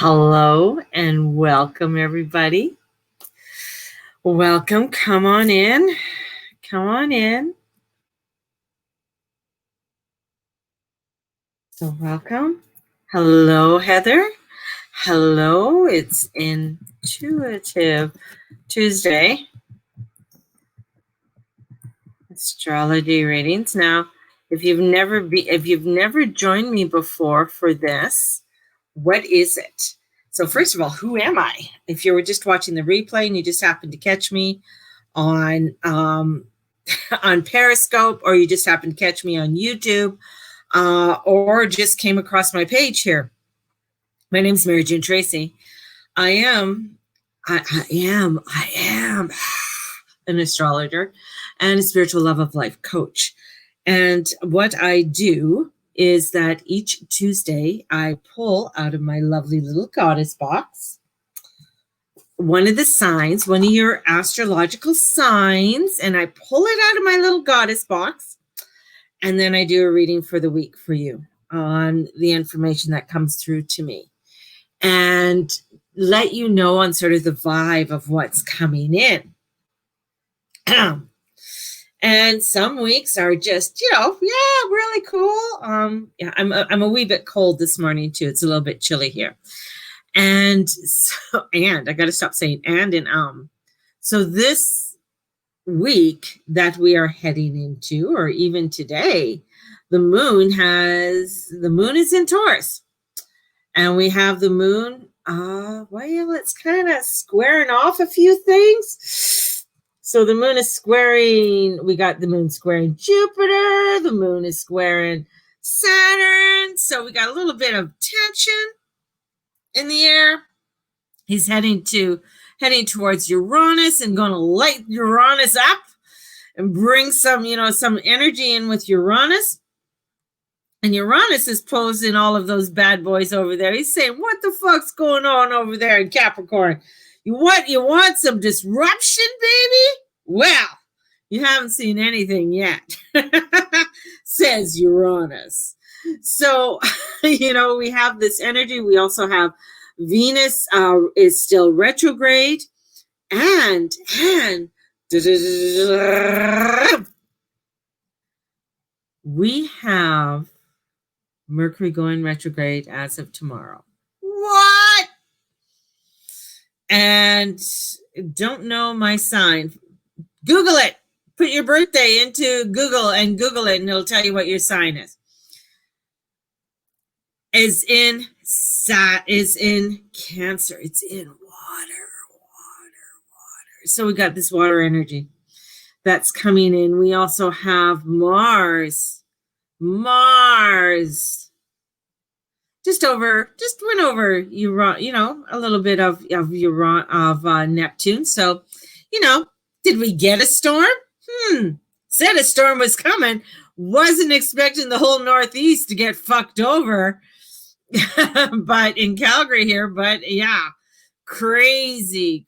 Hello and welcome, everybody. Welcome. Come on in. Come on in. So welcome. Hello, Heather. Hello. It's Intuitive Tuesday. Astrology readings. Now, if you've never joined me before for this, what is it? So first of all, who am I? If you were just watching the replay and you just happened to catch me on on Periscope, or you just happened to catch me on YouTube, or just came across my page here. My name's Mary June Tracy. I am an astrologer and a spiritual love of life coach. And what I do is that each Tuesday I pull out of my lovely little goddess box one of the signs, one of your astrological signs, and I pull it out of my little goddess box, and then I do a reading for the week for you on the information that comes through to me and let you know on sort of the vibe of what's coming in. And some weeks are just, really cool. I'm a wee bit cold this morning too. It's a little bit chilly here. And I got to stop saying and. So this week that we are heading into, or even today, the moon is in Taurus, and we have the moon. It's kind of squaring off a few things. So the moon is squaring. We got the moon squaring Jupiter. The moon is squaring Saturn. So we got a little bit of tension in the air. He's heading towards Uranus and going to light Uranus up and bring some energy in with Uranus. And Uranus is posing all of those bad boys over there. He's saying, what the fuck's going on over there in Capricorn? You want some disruption, baby? Well, you haven't seen anything yet, says Uranus. So, we have this energy. We also have Venus is still retrograde, and we have Mercury going retrograde as of tomorrow. What? And don't know my sign. Google it. Put your birthday into Google and Google it, and it'll tell you what your sign is. Is in Cancer. It's in water. So we got this water energy that's coming in. We also have Mars just went over Uranus, a little bit of Neptune. So, did we get a storm? Said a storm was coming. Wasn't expecting the whole Northeast to get fucked over. But in Calgary here, crazy.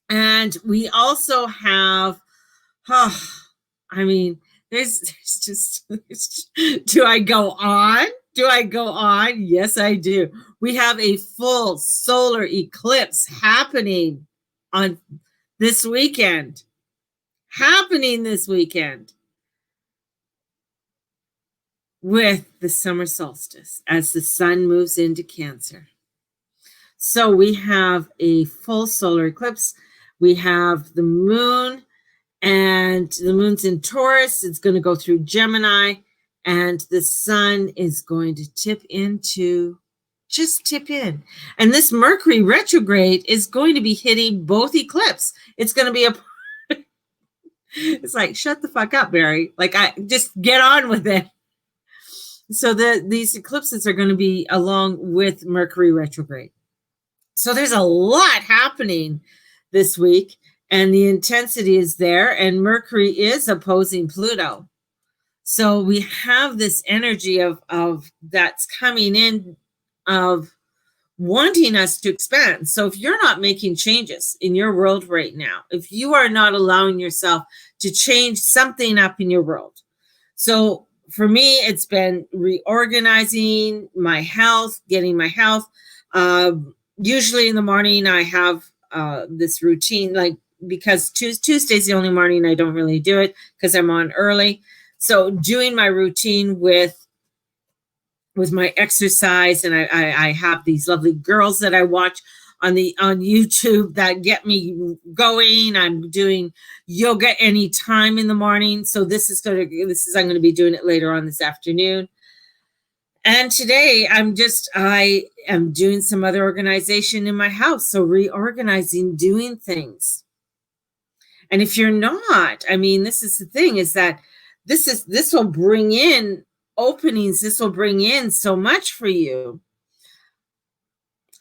And we also have, there's just, do I go on? Yes, I do. We have a full solar eclipse happening this weekend. With the summer solstice as the sun moves into Cancer. So we have a full solar eclipse. We have the moon, and the moon's in Taurus. It's going to go through Gemini, and the sun is going to tip in. And this Mercury retrograde is going to be hitting both eclipses. It's going to be it's like, shut the fuck up, Barry. Like, just get on with it. So these eclipses are going to be along with Mercury retrograde. So there's a lot happening this week, and the intensity is there, and Mercury is opposing Pluto. So we have this energy of that's coming in of wanting us to expand. So if you're not making changes in your world right now, if you are not allowing yourself to change something up in your world, so for me, it's been reorganizing my health, getting my health. Usually in the morning, I have this routine, like, because Tuesday's the only morning I don't really do it because I'm on early. So doing my routine with my exercise, and I have these lovely girls that I watch on YouTube that get me going. I'm doing yoga anytime in the morning. So I'm going to be doing it later on this afternoon. And today I am doing some other organization in my house. So reorganizing, doing things. And if you're not, I mean, this is the thing, is that this will bring in openings. This will bring in so much for you.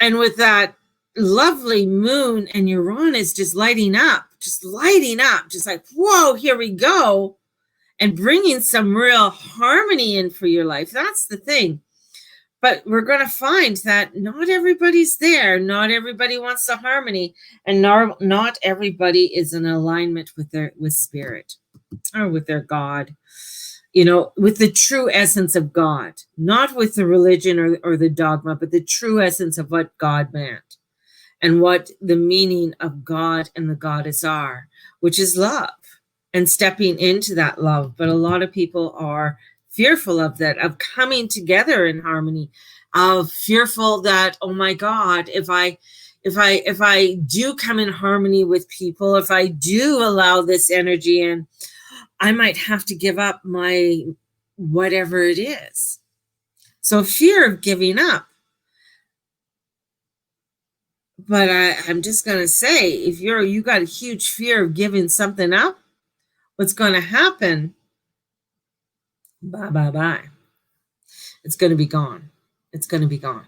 And with that lovely moon and Uranus just lighting up, just like, whoa, here we go. And bringing some real harmony in for your life. That's the thing. But we're going to find that not everybody's there. Not everybody wants the harmony. And not everybody is in alignment with spirit or with their God. With the true essence of God. Not with the religion or the dogma, but the true essence of what God meant. And what the meaning of God and the goddess are, which is love. And stepping into that love. But a lot of people are fearful of that, of coming together in harmony, of fearful that, oh my God, if I do come in harmony with people, if I do allow this energy in, I might have to give up my whatever it is. So fear of giving up. But I'm just going to say, if you got a huge fear of giving something up, what's going to happen? Bye. It's going to be gone. It's going to be gone.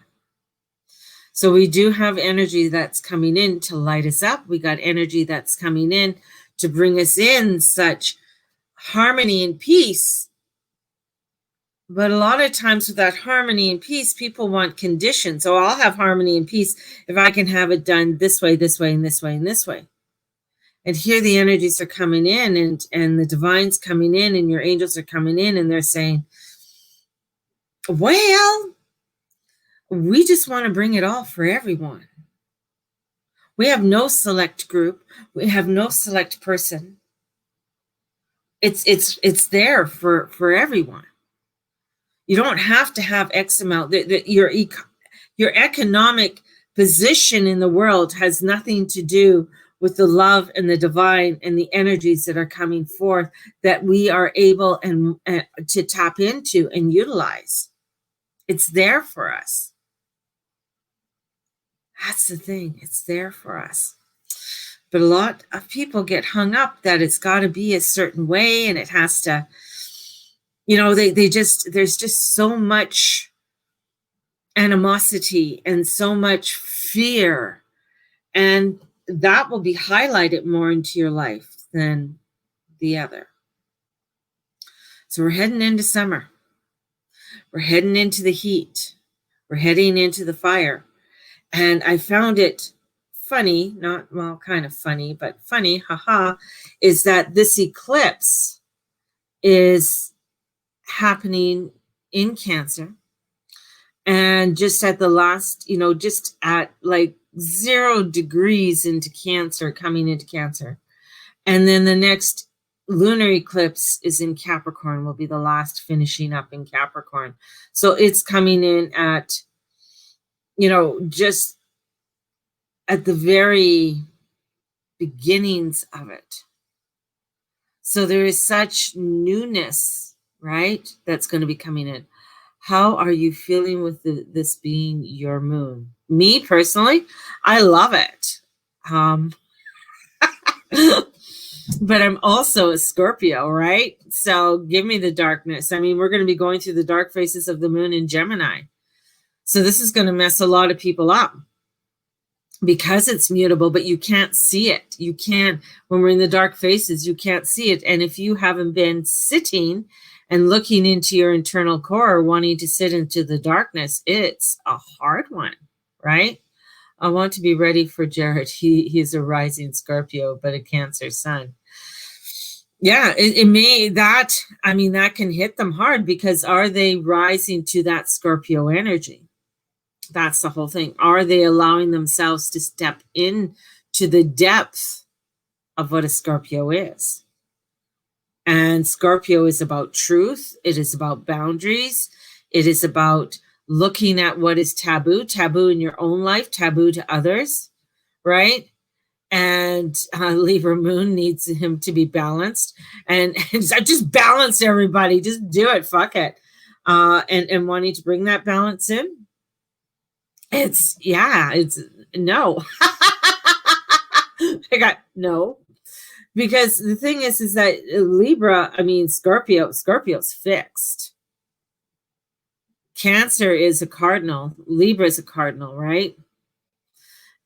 So we do have energy that's coming in to light us up. We got energy that's coming in to bring us in such harmony and peace. But a lot of times with that harmony and peace, people want conditions. So I'll have harmony and peace if I can have it done this way, this way, and this way, and this way. And here the energies are coming in, and the divine's coming in, and your angels are coming in, and they're saying, well, we just want to bring it all for everyone. We have no select group. We have no select person. It's there for everyone. You don't have to have X amount. Your economic position in the world has nothing to do with the love and the divine and the energies that are coming forth that we are able to tap into and utilize. It's there for us. That's the thing. It's there for us. But a lot of people get hung up that it's got to be a certain way, and it has to, there's just so much animosity and so much fear, and that will be highlighted more into your life than the other. So we're heading into summer. We're heading into the heat. We're heading into the fire. And I found it funny, kind of funny, but funny, haha, is that this eclipse is happening in Cancer. And just at the last, just at like 0 degrees into Cancer, coming into Cancer. And then the next lunar eclipse is in Capricorn, will be the last finishing up in Capricorn. So it's coming in at, just at the very beginnings of it. So there is such newness, right? That's going to be coming in. How are you feeling with this being your moon? Me personally, I love it. But I'm also a Scorpio, right? So give me the darkness. I mean, we're going to be going through the dark phases of the moon in Gemini. So this is going to mess a lot of people up because it's mutable, but you can't see it. You can't, when we're in the dark phases, you can't see it. And if you haven't been sitting and looking into your internal core, wanting to sit into the darkness, it's a hard one, right? I want to be ready for Jared. He's a rising Scorpio, but a Cancer sun. Yeah, it may that, I mean, that can hit them hard because are they rising to that Scorpio energy? That's the whole thing. Are they allowing themselves to step in to the depth of what a Scorpio is? And Scorpio is about truth. It is about boundaries. It is about looking at what is taboo in your own life, taboo to others, right? And Libra moon needs him to be balanced. And just balance everybody. Just do it. Fuck it. And wanting to bring that balance in. It's no. I got no. Because the thing is that Scorpio's fixed. Cancer is a cardinal. Libra is a cardinal, right?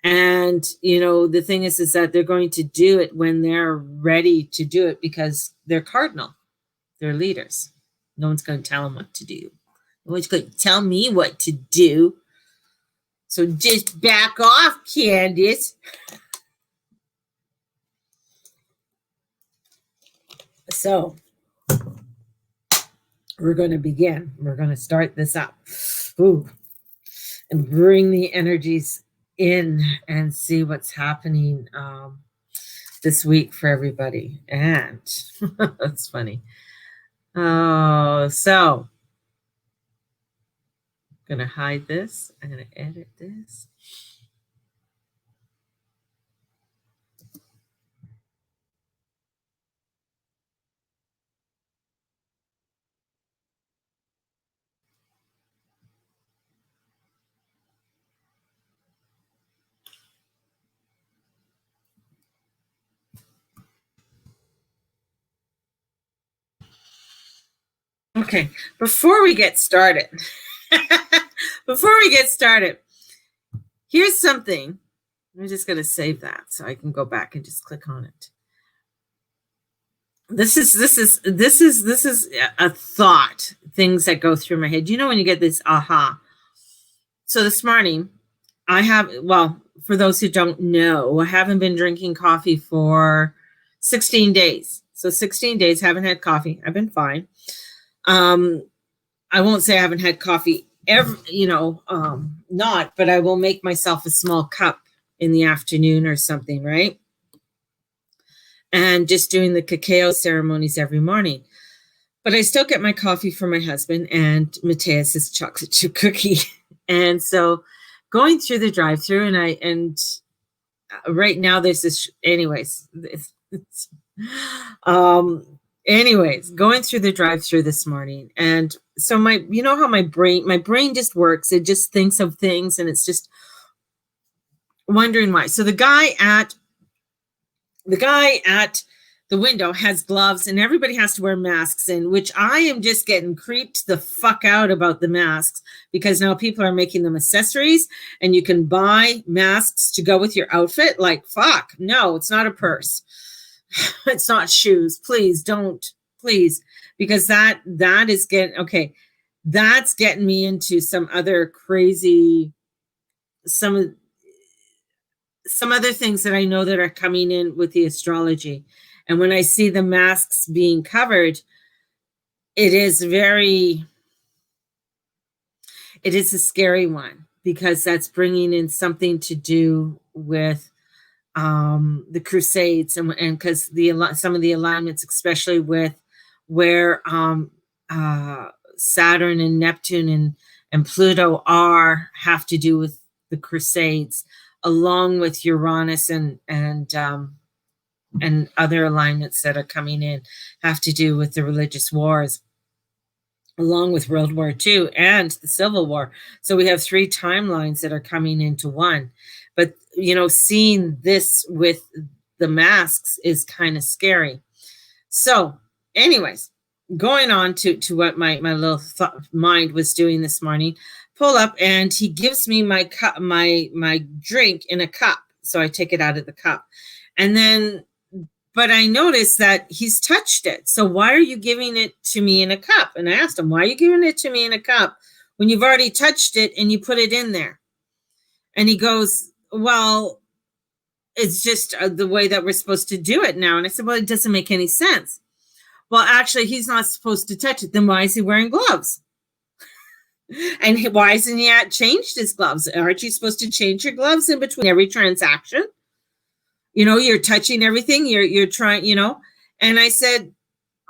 And, the thing is that they're going to do it when they're ready to do it because they're cardinal. They're leaders. No one's going to tell them what to do. No one's going to tell me what to do. So just back off, Candace. So we're going to begin. We're going to start this up. Ooh. And bring the energies in and see what's happening this week for everybody. And that's funny. Oh, so I'm going to hide this. I'm going to edit this. Okay, before we get started, here's something. I'm just going to save that so I can go back and just click on it. This is a thought, things that go through my head. When you get this aha. So this morning, for those who don't know, I haven't been drinking coffee for 16 days. So 16 days, haven't had coffee. I've been fine. I won't say I haven't had coffee ever, not, but I will make myself a small cup in the afternoon or something, right? And just doing the cacao ceremonies every morning. But I still get my coffee from my husband and Mateus's chocolate chip cookie. And so going through the drive-through and right now there's this, anyways, going through the drive-through this morning. And so how my brain just works. It just thinks of things and it's just wondering why. So the guy at the window has gloves and everybody has to wear masks, in which I am just getting creeped the fuck out about the masks because now people are making them accessories and you can buy masks to go with your outfit. Like, fuck, no, it's not a purse. It's not shoes. Please don't, please, because that is that's getting me into some other crazy, some other things that I know that are coming in with the astrology. And when I see the masks being covered, it is a scary one because that's bringing in something to do with the Crusades and because some of the alignments, especially with where Saturn and Neptune and Pluto have to do with the Crusades, along with Uranus and other alignments that are coming in have to do with the religious wars, along with World War II and the Civil War. So we have 3 timelines that are coming into one. But, seeing this with the masks is kind of scary. So anyways, going on to what my little mind was doing this morning, pull up and he gives me my cup, my drink in a cup. So I take it out of the cup. And then, but I noticed that he's touched it. So why are you giving it to me in a cup? And I asked him, why are you giving it to me in a cup when you've already touched it and you put it in there? And he goes, well, it's just the way that we're supposed to do it now. And I said, well, it doesn't make any sense. Well, actually, he's not supposed to touch it. Then why is he wearing gloves? And why isn't he changed his gloves? Aren't you supposed to change your gloves in between every transaction? You're touching everything. You're trying, And I said,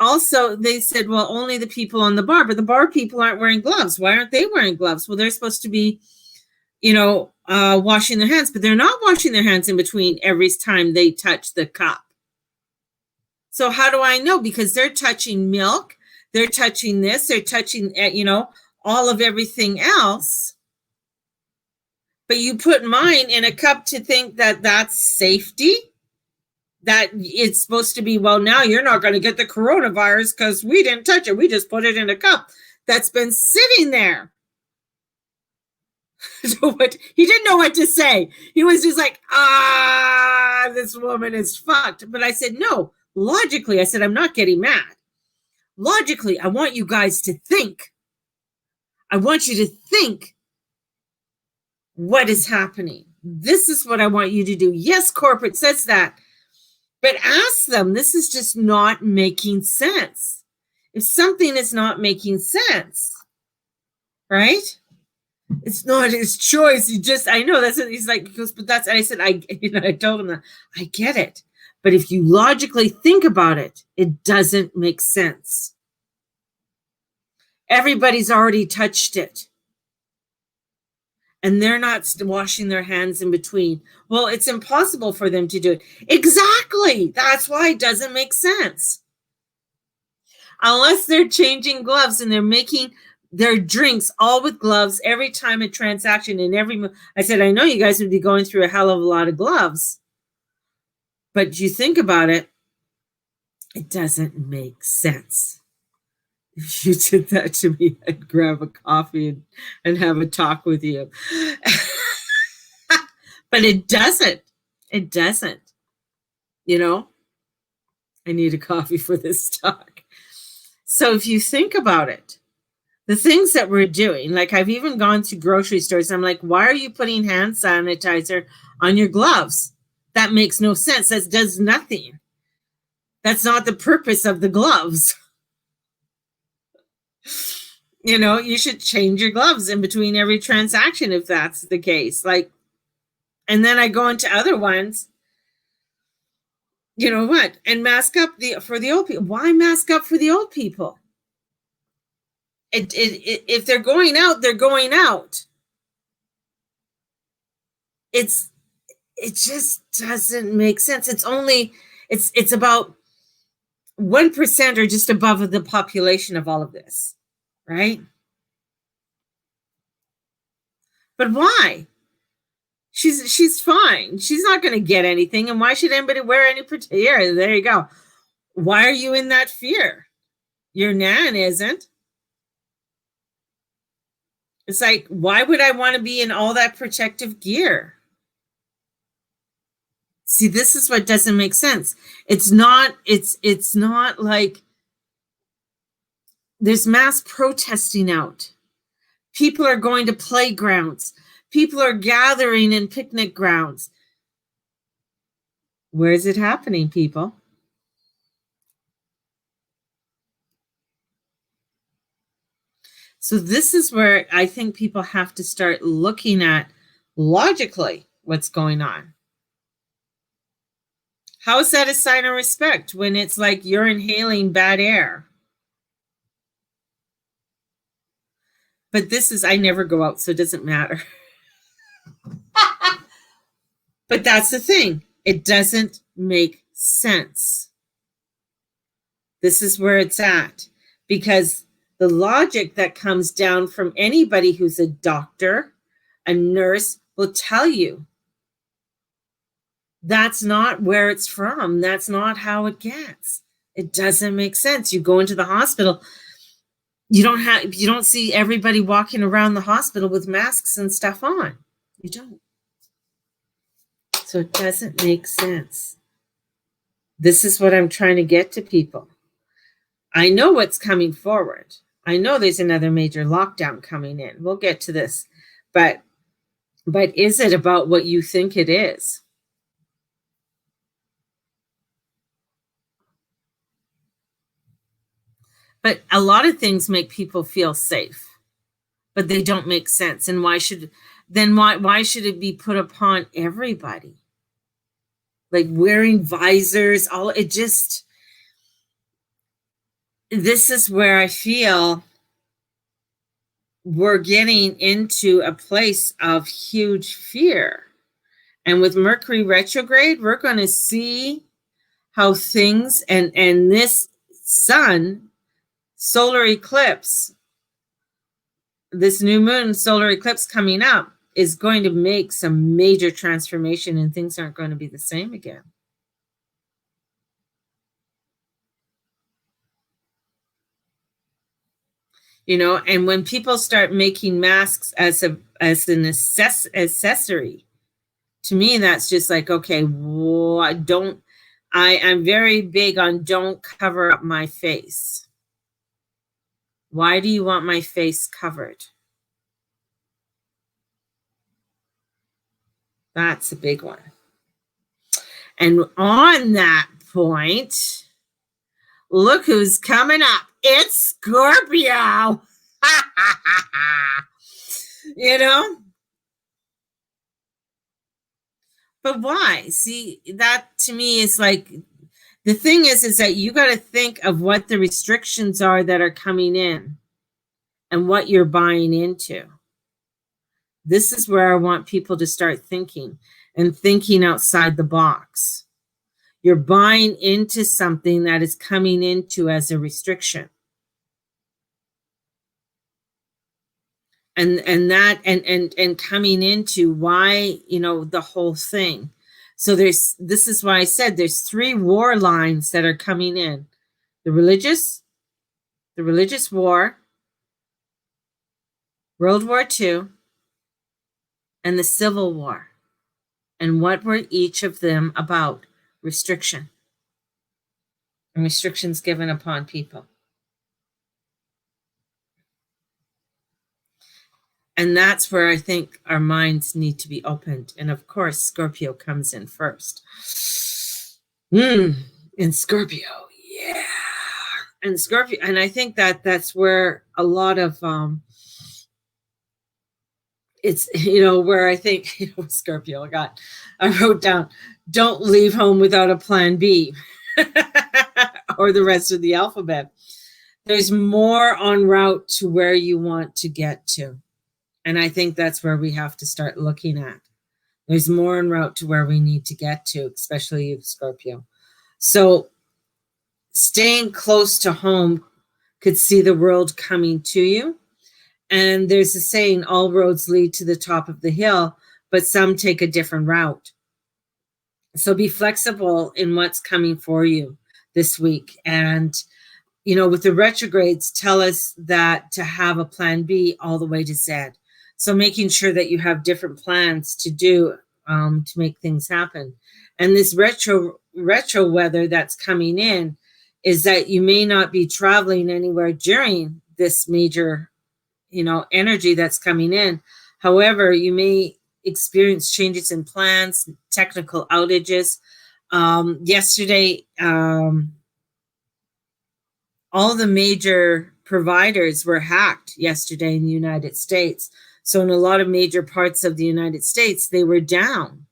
also, they said, well, only the people on the bar, but the bar people aren't wearing gloves. Why aren't they wearing gloves? Well, they're supposed to be, washing their hands, but they're not washing their hands in between every time they touch the cup. So how do I know? Because they're touching milk, they're touching this, they're touching, all of everything else. But you put mine in a cup to think that that's safety, that it's supposed to be, well, now you're not going to get the coronavirus because we didn't touch it. We just put it in a cup that's been sitting there. So he didn't know what to say. He was just like, this woman is fucked. But I said, no, logically, I said, I'm not getting mad. Logically, I want you guys to think. I want you to think what is happening. This is what I want you to do. Yes, corporate says that, but ask them, this is just not making sense. If something is not making sense, right? It's not his choice. I know that's what he's like, he goes, but that's, and I said, I told him that I get it. But if you logically think about it, it doesn't make sense. Everybody's already touched it. And they're not washing their hands in between. Well, it's impossible for them to do it. Exactly. That's why it doesn't make sense. Unless they're changing gloves and they're making their drinks all with gloves every time a transaction and I said, I know you guys would be going through a hell of a lot of gloves. But you think about it, it doesn't make sense. If you did that to me, I'd grab a coffee and have a talk with you. But it doesn't. It doesn't. I need a coffee for this talk. So if you think about it, the things that we're doing, like I've even gone to grocery stores, I'm like, why are you putting hand sanitizer on your gloves? That makes no sense. That does nothing. That's not the purpose of the gloves. You should change your gloves in between every transaction if that's the case. And then I go into other ones. You know what? And mask up for the old people. Why mask up for the old people? If they're going out, they're going out. It just doesn't make sense. It's about 1% or just above the population of all of this, right? But why? She's fine. She's not going to get anything. And why should anybody wear any protection? Yeah, there you go. Why are you in that fear? Your nan isn't. It's like, why would I want to be in all that protective gear? See, this is what doesn't make sense. It's not like there's mass protesting out. People are going to playgrounds. People are gathering in picnic grounds. Where is it happening, people? So this is where I think people have to start looking at logically what's going on. How is that a sign of respect when it's like you're inhaling bad air? But I never go out, so it doesn't matter. But that's the thing. It doesn't make sense. This is where it's at. Because the logic that comes down from anybody who's a doctor, a nurse, will tell you that's not where it's from. That's not how it gets. It doesn't make sense. You go into the hospital, you don't see everybody walking around the hospital with masks and stuff on. You don't. So it doesn't make sense. This is what I'm trying to get to people. I know what's coming forward. I know there's another major lockdown coming in. We'll get to this. But is it about what you think it is? But a lot of things make people feel safe, but they don't make sense. And why should it be put upon everybody? Like wearing visors, this is where I feel we're getting into a place of huge fear. And with Mercury retrograde, we're going to see how things and this sun solar eclipse, this new moon solar eclipse coming up is going to make some major transformation, and things aren't going to be the same again. You know, and when people start making masks as an accessory, to me, that's just like, okay, I'm very big on don't cover up my face. Why do you want my face covered? That's a big one. And on that point, look who's coming up. It's Scorpio. You know? But why? See, that to me is like, the thing is that you got to think of what the restrictions are that are coming in and what you're buying into. This is where I want people to start thinking and thinking outside the box. You're buying into something that is coming into as a restriction. And coming into why, you know, the whole thing. So this is why I said there's 3 war lines that are coming in. The religious war, World War II, and the Civil War. And what were each of them about? Restriction. And restrictions given upon people. And that's where I think our minds need to be opened. And of course, Scorpio comes in first. In Scorpio, yeah. And Scorpio, and I think that's where a lot of it's, you know, where I think, you know, Scorpio, I wrote down, don't leave home without a plan B or the rest of the alphabet. There's more en route to where you want to get to. And I think that's where we have to start looking at. There's more en route to where we need to get to, especially you, Scorpio. So staying close to home could see the world coming to you. And there's a saying, all roads lead to the top of the hill, but some take a different route. So be flexible in what's coming for you this week. And, you know, with the retrogrades, tell us that to have a plan B all the way to Z. So making sure that you have different plans to do to make things happen. And this retro weather that's coming in is that you may not be traveling anywhere during this major, you know, energy that's coming in. However, you may experience changes in plans, technical outages. Yesterday, all the major providers were hacked yesterday in the United States. So in a lot of major parts of the United States, they were down.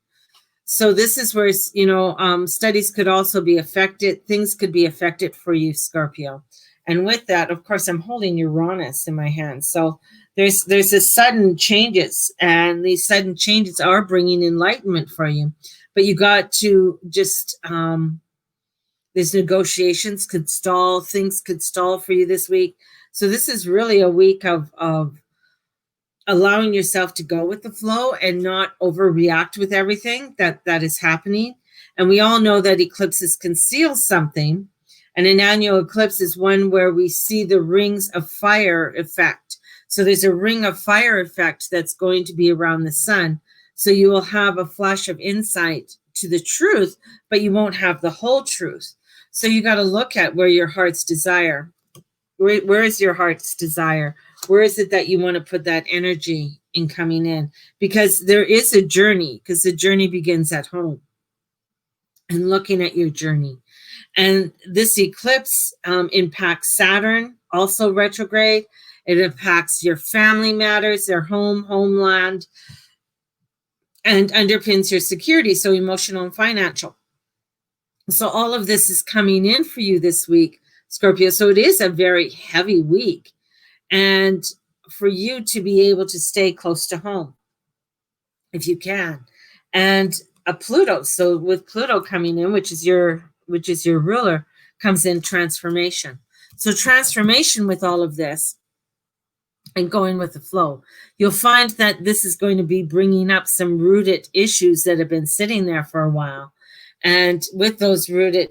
So this is where, you know, studies could also be affected. Things could be affected for you, Scorpio. And with that, of course, I'm holding Uranus in my hand. So there's a sudden changes, and these sudden changes are bringing enlightenment for you. But you got to just, these negotiations could stall, things could stall for you this week. So this is really a week of allowing yourself to go with the flow and not overreact with everything that is happening. And we all know that eclipses conceal something. And an annual eclipse is one where we see the rings of fire effect. So there's a ring of fire effect that's going to be around the sun. So you will have a flash of insight to the truth, but you won't have the whole truth. So you got to look at where your heart's desire. Where is your heart's desire? Where is it that you want to put that energy in coming in? Because there is a journey, because the journey begins at home. And looking at your journey. And this eclipse impacts Saturn also retrograde. It impacts your family matters, their home, homeland, and underpins your security, so emotional and financial. So all of this is coming in for you this week, Scorpio. So it is a very heavy week. And for you to be able to stay close to home, if you can. And a Pluto. So with Pluto coming in, which is your ruler, comes in transformation. So transformation with all of this and going with the flow, you'll find that this is going to be bringing up some rooted issues that have been sitting there for a while. And with those rooted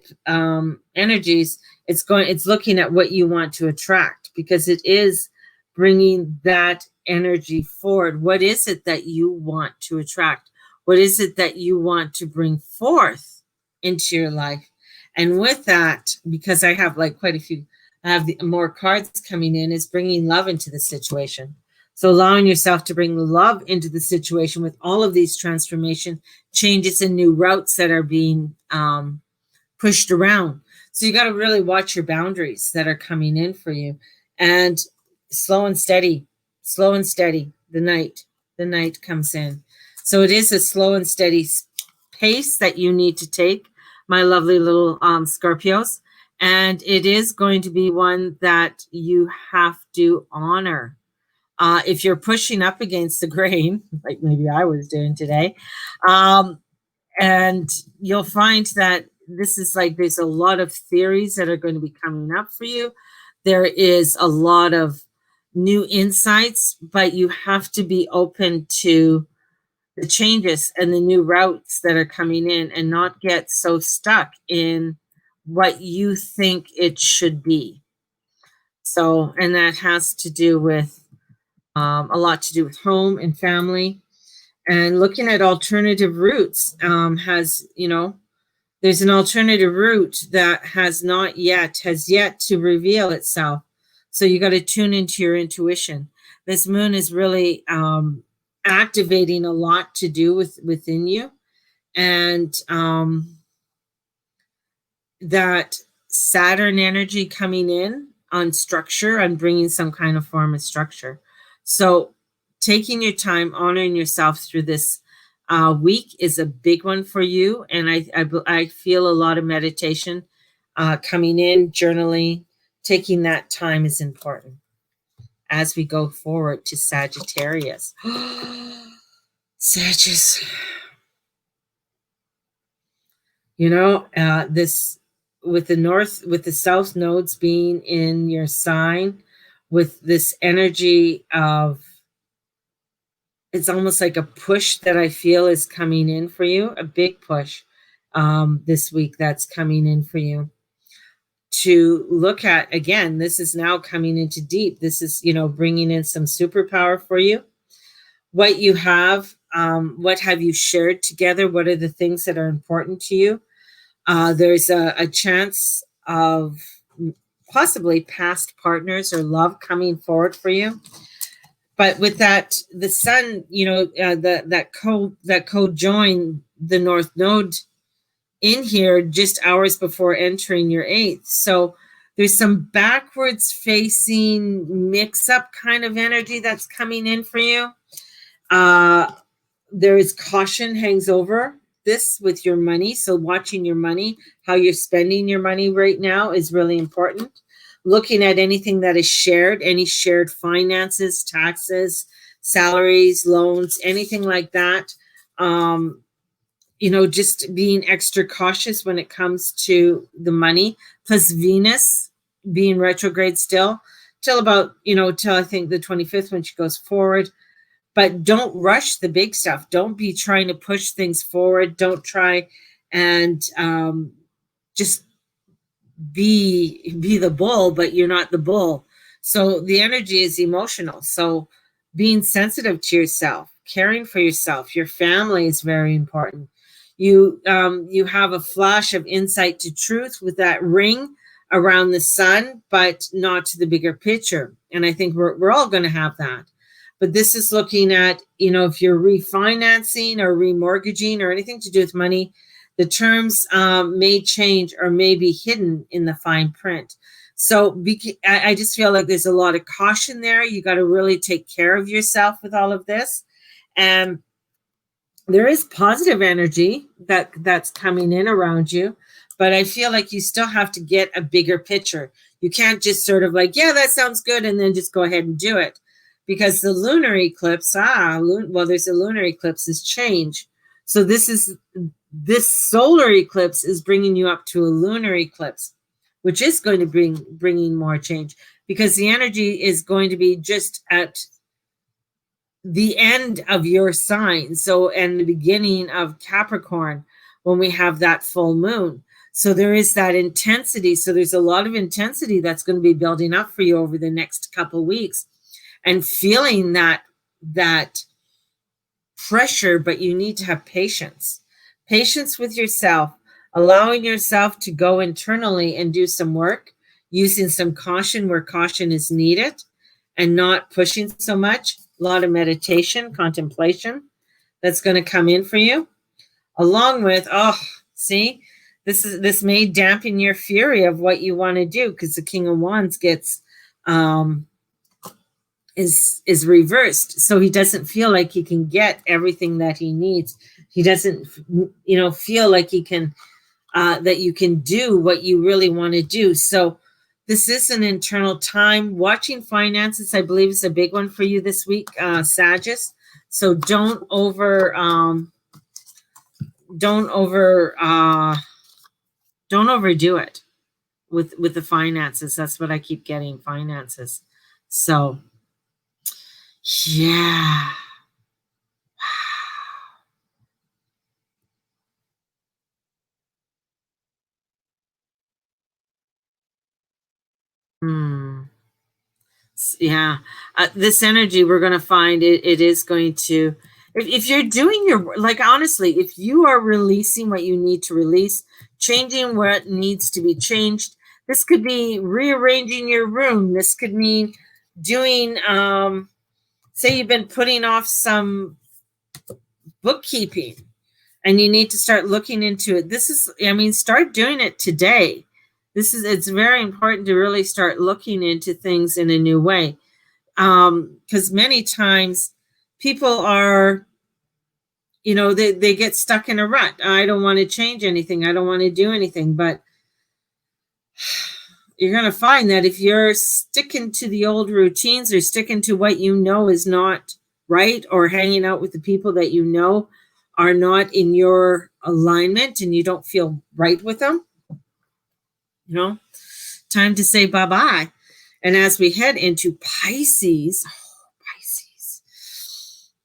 energies, it's looking at what you want to attract, because it is bringing that energy forward. What is it that you want to attract? What is it that you want to bring forth into your life? And with that, because I have like quite a few, I have more cards coming in, is bringing love into the situation. So allowing yourself to bring love into the situation with all of these transformation changes and new routes that are being pushed around. So you got to really watch your boundaries that are coming in for you. And slow and steady, the night comes in. So it is a slow and steady pace that you need to take, my lovely little Scorpios. And it is going to be one that you have to honor. If you're pushing up against the grain, like maybe I was doing today, and you'll find that this is like, there's a lot of theories that are going to be coming up for you. There is a lot of new insights, but you have to be open to the changes and the new routes that are coming in, and not get so stuck in what you think it should be. So, and that has to do with a lot to do with home and family, and looking at alternative routes. There's an alternative route that has yet to reveal itself. So you got to tune into your intuition. This moon is really activating a lot to do within you, and that Saturn energy coming in on structure, on bringing some kind of form of structure. So taking your time, honoring yourself through this week is a big one for you. And I feel a lot of meditation coming in, journaling, taking that time is important as we go forward to Sagittarius. Sagittarius. This with the south nodes being in your sign, with this energy of, it's almost like a push that I feel is coming in for you, a big push this week that's coming in for you to look at. Again, this is now coming into deep. This is, bringing in some superpower for you. What you have, what have you shared together? What are the things that are important to you? There's a chance of possibly past partners or love coming forward for you. But with that, the sun, that co-join the north node in here just hours before entering your eighth. So there's some backwards facing mix up kind of energy that's coming in for you. There is caution hangs over this with your money. So watching your money, how you're spending your money right now is really important. Looking at anything that is shared, any shared finances, taxes, salaries, loans, anything like that. Just being extra cautious when it comes to the money. Plus Venus being retrograde still, till about, till I think the 25th when she goes forward. But don't rush the big stuff. Don't be trying to push things forward. Don't try and just be the bull, but you're not the bull. So the energy is emotional. So being sensitive to yourself, caring for yourself, your family is very important. You have a flash of insight to truth with that ring around the sun, but not to the bigger picture. And I think we're all going to have that. But this is looking at, if you're refinancing or remortgaging or anything to do with money, the terms may change or may be hidden in the fine print. So I just feel like there's a lot of caution there. You got to really take care of yourself with all of this. And there is positive energy that's coming in around you, but I feel like you still have to get a bigger picture. You can't just sort of like, yeah, that sounds good, and then just go ahead and do it, because the lunar eclipse, there's a lunar eclipse is change. So this solar eclipse is bringing you up to a lunar eclipse, which is going to bringing more change, because the energy is going to be just at the end of your sign. So, and the beginning of Capricorn when we have that full moon. So there is that intensity. So there's a lot of intensity that's going to be building up for you over the next couple of weeks, and feeling that pressure, but you need to have patience with yourself, allowing yourself to go internally and do some work, using some caution where caution is needed, and not pushing so much. A lot of meditation, contemplation that's going to come in for you, along with, this may dampen your fury of what you want to do, because the King of Wands gets is reversed, so he doesn't feel like he can get everything that he needs. He doesn't feel like he can that you can do what you really want to do. So this is an internal time. Watching finances, I believe, is a big one for you this week, Sagittarius. So don't overdo it with the finances. That's what I keep getting, finances. So yeah. Yeah. This energy, we're going to find it is going to, if you're doing your, like, honestly, if you are releasing what you need to release, changing what needs to be changed, this could be rearranging your room. This could mean doing, say you've been putting off some bookkeeping and you need to start looking into it. Start doing it today. It's very important to really start looking into things in a new way. Because many times people are, they get stuck in a rut. I don't want to change anything. I don't want to do anything. But you're going to find that if you're sticking to the old routines, or sticking to what you know is not right, or hanging out with the people that you know are not in your alignment and you don't feel right with them, time to say bye-bye. And as we head into Pisces,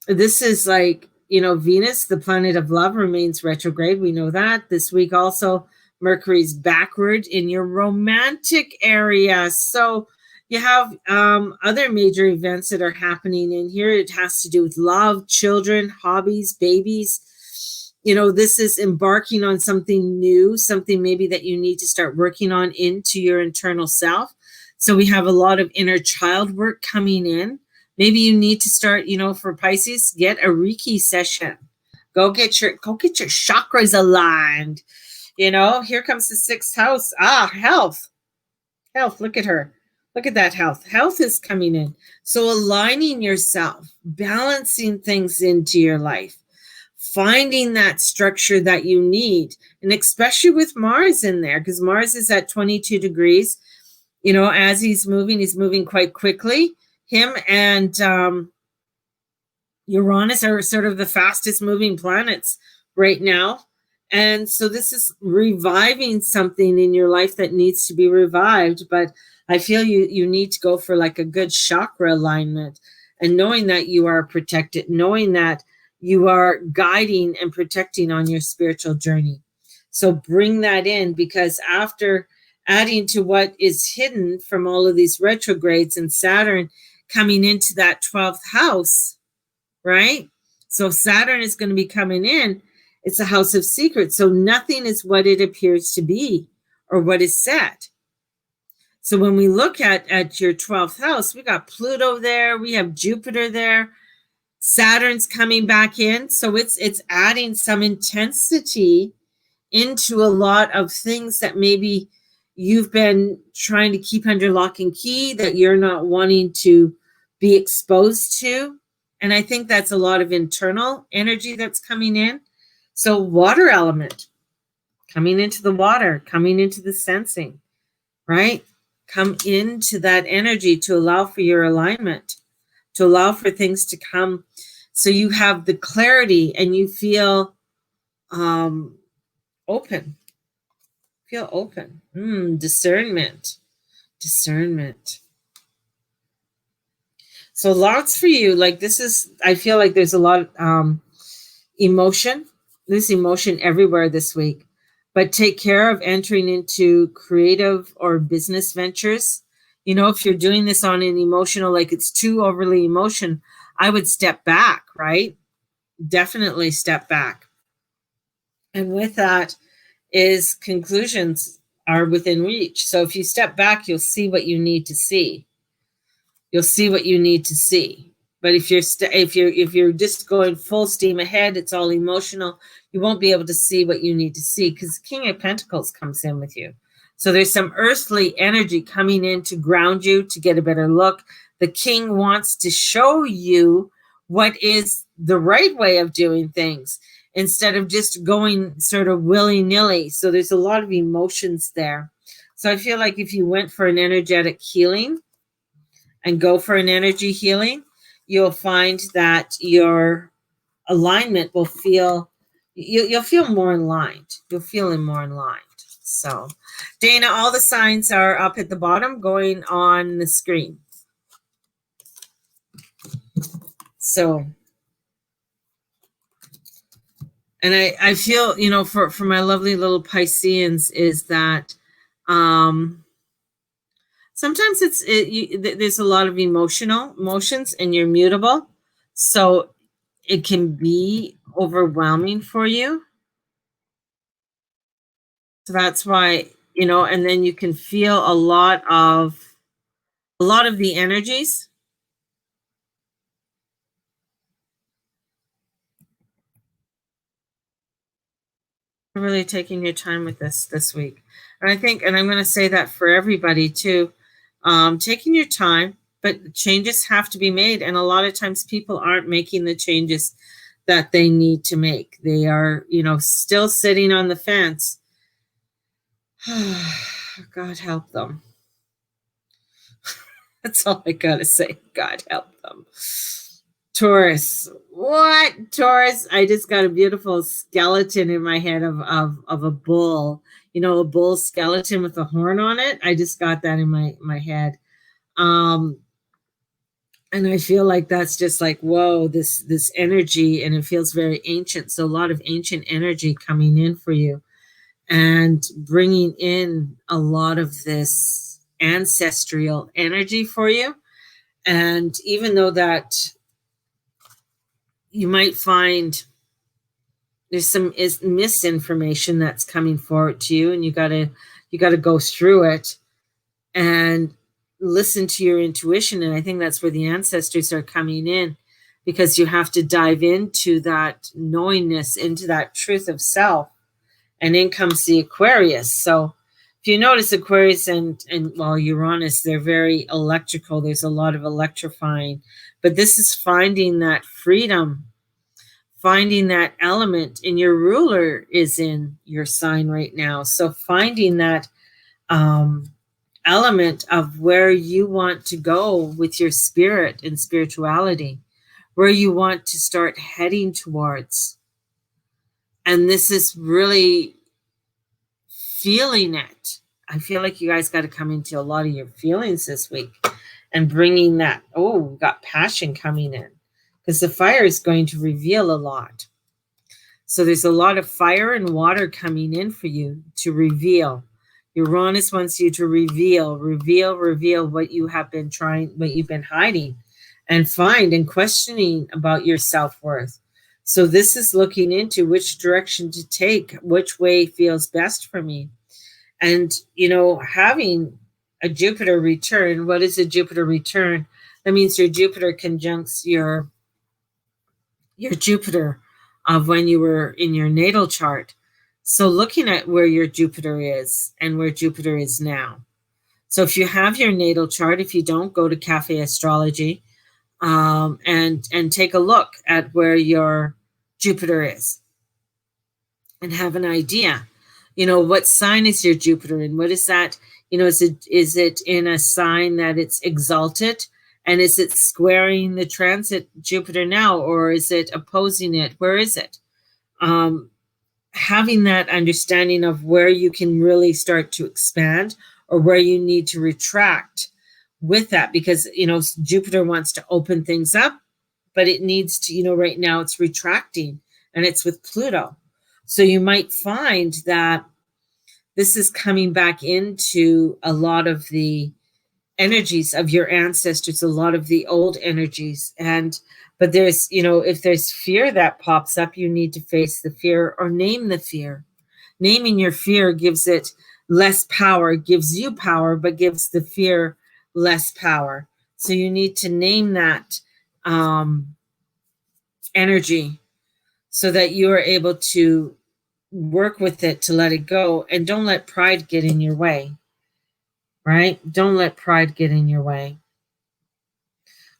this is like, Venus, the planet of love, remains retrograde. We know that. This week also, Mercury's backward in your romantic area. So you have other major events that are happening in here. It has to do with love, children, hobbies, babies. This is embarking on something new, something maybe that you need to start working on into your internal self. So we have a lot of inner child work coming in. Maybe you need to start, for Pisces, get a Reiki session. Go get your chakras aligned. Here comes the sixth house. Health. Look at her. Look at that health. Health is coming in. So aligning yourself, balancing things into your life, finding that structure that you need. And especially with Mars in there, because Mars is at 22 degrees. As he's moving quite quickly. Him and Uranus are sort of the fastest moving planets right now. And so this is reviving something in your life that needs to be revived. But I feel you need to go for like a good chakra alignment, and knowing that you are protected, knowing that you are guiding and protecting on your spiritual journey. So bring that in, because after adding to what is hidden from all of these retrogrades and Saturn coming into that 12th house, right? So Saturn is going to be coming in. It's a house of secrets. So nothing is what it appears to be or what is said. So when we look at your 12th house, we got Pluto there. We have Jupiter there. Saturn's coming back in. So it's adding some intensity into a lot of things that maybe, you've been trying to keep under lock and key, that you're not wanting to be exposed to. And I think that's a lot of internal energy that's coming in. So water element, coming into the water, coming into the sensing, right? Come into that energy to allow for your alignment, to allow for things to come. So you have the clarity and you feel open. Feel open. Discernment. So lots for you. Like this is, I feel like there's a lot of emotion. There's emotion everywhere this week. But take care of entering into creative or business ventures. You know, if you're doing this on an emotional, like it's too overly emotion, I would step back, right? Definitely step back. And with that is conclusions are within reach. So if you step back, you'll see what you need to see. You'll see what you need to see. But if you're just going full steam ahead, it's all emotional, you won't be able to see what you need to see, because King of Pentacles comes in with you. So there's some earthly energy coming in to ground you, to get a better look. The King wants to show you what is the right way of doing things, instead of just going sort of willy-nilly. So there's a lot of emotions there. So I feel like if you went for an energetic healing and go for an energy healing, you'll find that your alignment will feel, you'll feel more aligned. You'll feel more aligned. So, Dana, all the signs are up at the bottom going on the screen. So, and I feel, you know, for my lovely little Pisceans is that sometimes there's a lot of emotions and you're mutable. So it can be overwhelming for you. So that's why, you know, and then you can feel a lot of the energies. Really taking your time with this week. And I think, and I'm going to say that for everybody too, taking your time, but changes have to be made. And a lot of times people aren't making the changes that they need to make. They are, you know, still sitting on the fence. God help them. That's all I got to say. God help them. Taurus. What? Taurus? I just got a beautiful skeleton in my head of a bull. You know, a bull skeleton with a horn on it. I just got that in my head. And I feel like that's just like, whoa, this energy, and it feels very ancient. So a lot of ancient energy coming in for you and bringing in a lot of this ancestral energy for you. And even though that you might find there's some misinformation that's coming forward to you, and you gotta go through it and listen to your intuition. And I think that's where the ancestors are coming in, because you have to dive into that knowingness, into that truth of self. And in comes the Aquarius. So if you notice, Aquarius and well, Uranus, they're very electrical. There's a lot of electrifying, but this is finding that freedom, finding that element. And your ruler is in your sign right now. So finding that element of where you want to go with your spirit and spirituality, where you want to start heading towards. And this is really feeling it. I feel like you guys got to come into a lot of your feelings this week and bringing that, oh, we got passion coming in, because the fire is going to reveal a lot. So there's a lot of fire and water coming in for you to reveal. Uranus wants you to reveal what you have been trying, what you've been hiding, and find and questioning about your self-worth. So this is looking into which direction to take, which way feels best for me. And, you know, having a Jupiter return, what is a Jupiter return? That means your Jupiter conjuncts your Jupiter of when you were in your natal chart. So looking at where your Jupiter is and where Jupiter is now. So if you have your natal chart, if you don't, go to Cafe Astrology, and take a look at where your Jupiter is and have an idea. What sign is your Jupiter in? What is that? Is it in a sign that it's exalted? And is it squaring the transit Jupiter now, or is it opposing it? Where is it? Having that understanding of where you can really start to expand or where you need to retract with that, because, Jupiter wants to open things up, but it needs to, right now it's retracting and it's with Pluto. So you might find that this is coming back into a lot of the energies of your ancestors, a lot of the old energies. But there's, if there's fear that pops up, you need to face the fear or name the fear. Naming your fear gives it less power, gives you power, but gives the fear less power. So you need to name that energy so that you are able to work with it, to let it go, and don't let pride get in your way, right? Don't let pride get in your way,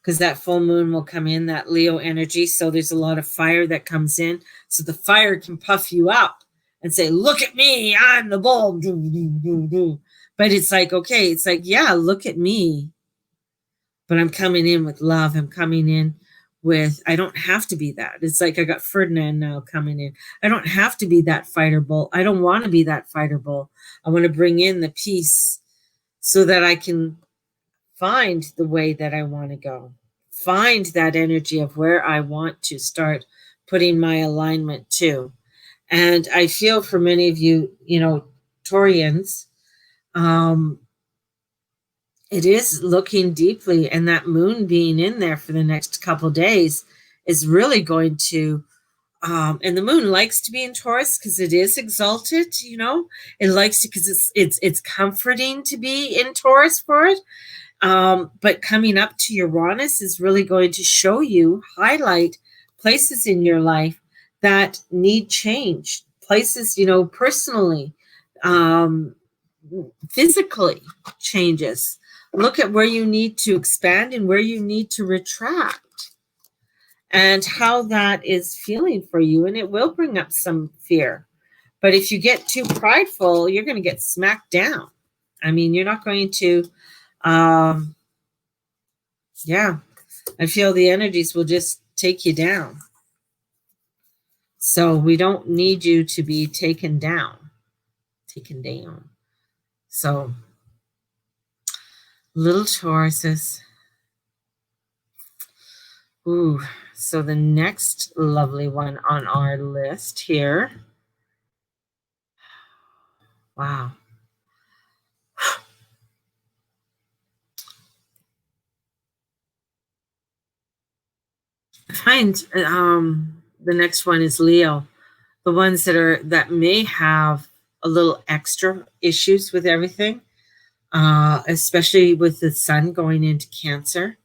because that full moon will come in, that Leo energy. So there's a lot of fire that comes in. So the fire can puff you up and say, look at me, I'm the bull. But it's like, okay, it's like, yeah, look at me. But I'm coming in with love. I'm coming in with, I don't have to be that. It's like I got Ferdinand now coming in. I don't have to be that fighter bull. I don't want to be that fighter bull. I want to bring in the peace so that I can find the way that I want to go. Find that energy of where I want to start putting my alignment to. And I feel for many of you, Taurians, it is looking deeply, and that moon being in there for the next couple days is really going to, and the moon likes to be in Taurus because it is exalted, it likes to, because it's comforting to be in Taurus for it. But coming up to Uranus is really going to show you, highlight places in your life that need change, places, personally, physically changes. Look at where you need to expand and where you need to retract and how that is feeling for you. And it will bring up some fear. But if you get too prideful, you're going to get smacked down. I mean, you're not going to, I feel the energies will just take you down. So we don't need you to be taken down. So little Tauruses. Ooh, so the next lovely one on our list here. Wow. I find the next one is Leo. The ones that may have a little extra issues with everything, especially with the sun going into Cancer.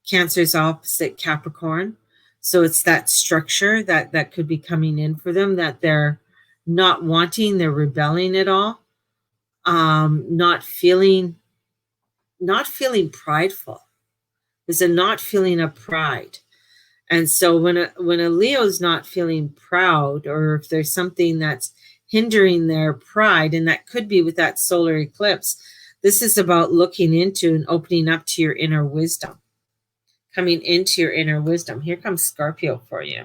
Cancer is opposite Capricorn. So it's that structure that could be coming in for them that they're not wanting, they're rebelling at all, not feeling prideful. There's a not feeling of pride. And so when a Leo's not feeling proud, or if there's something that's hindering their pride, and that could be with that solar eclipse, this is about looking into and opening up to your inner wisdom, coming into your inner wisdom. Here comes Scorpio for you.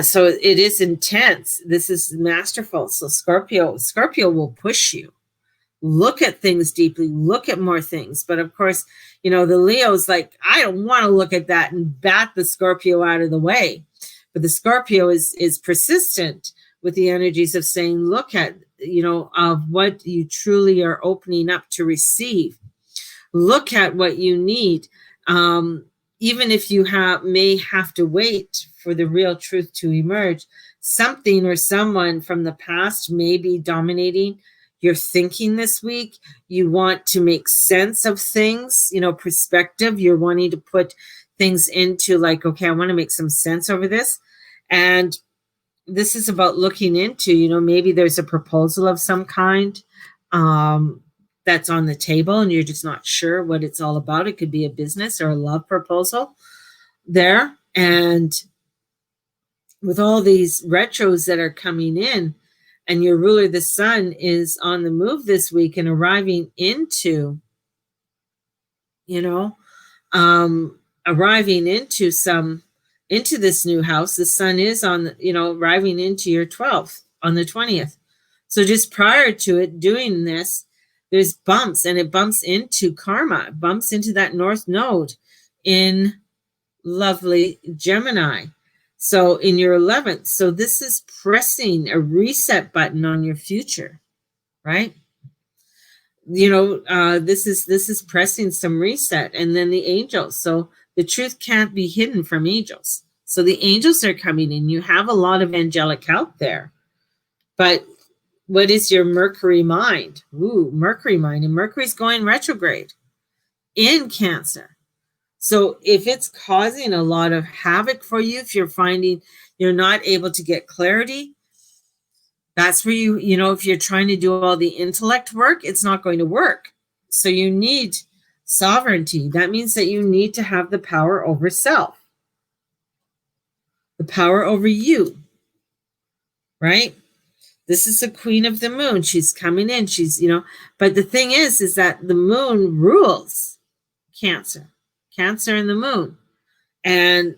So it is intense. This is masterful. So Scorpio will push you. Look at things deeply, look at more things. But of course, the Leo's like, I don't want to look at that, and bat the Scorpio out of the way. But the Scorpio is persistent with the energies of saying, look at, of what you truly are opening up to receive. Look at what you need. Even if you may have to wait for the real truth to emerge, something or someone from the past may be dominating your thinking this week. You want to make sense of things, perspective. You're wanting to put things into like, okay, I want to make some sense over this. And this is about looking into, maybe there's a proposal of some kind that's on the table and you're just not sure what it's all about. It could be a business or a love proposal there. And with all these retros that are coming in, and your ruler, the sun, is on the move this week and arriving into, arriving into this new house. The sun is arriving into your 12th on the 20th. So just prior to it doing this, there's bumps, and it bumps into karma. It bumps into that north node in lovely Gemini. So in your 11th. So this is pressing a reset button on your future, right? This is pressing some reset. And then the angels. So the truth can't be hidden from angels. So the angels are coming in. You have a lot of angelic help there. But what is your Mercury mind? Ooh, Mercury mind. And Mercury's going retrograde in Cancer. So if it's causing a lot of havoc for you, if you're finding you're not able to get clarity, that's where if you're trying to do all the intellect work, it's not going to work. So you need sovereignty. That means that you need to have the power over self, the power over you, right? This is the queen of the moon. She's coming in. But the thing is that the moon rules Cancer and the moon, and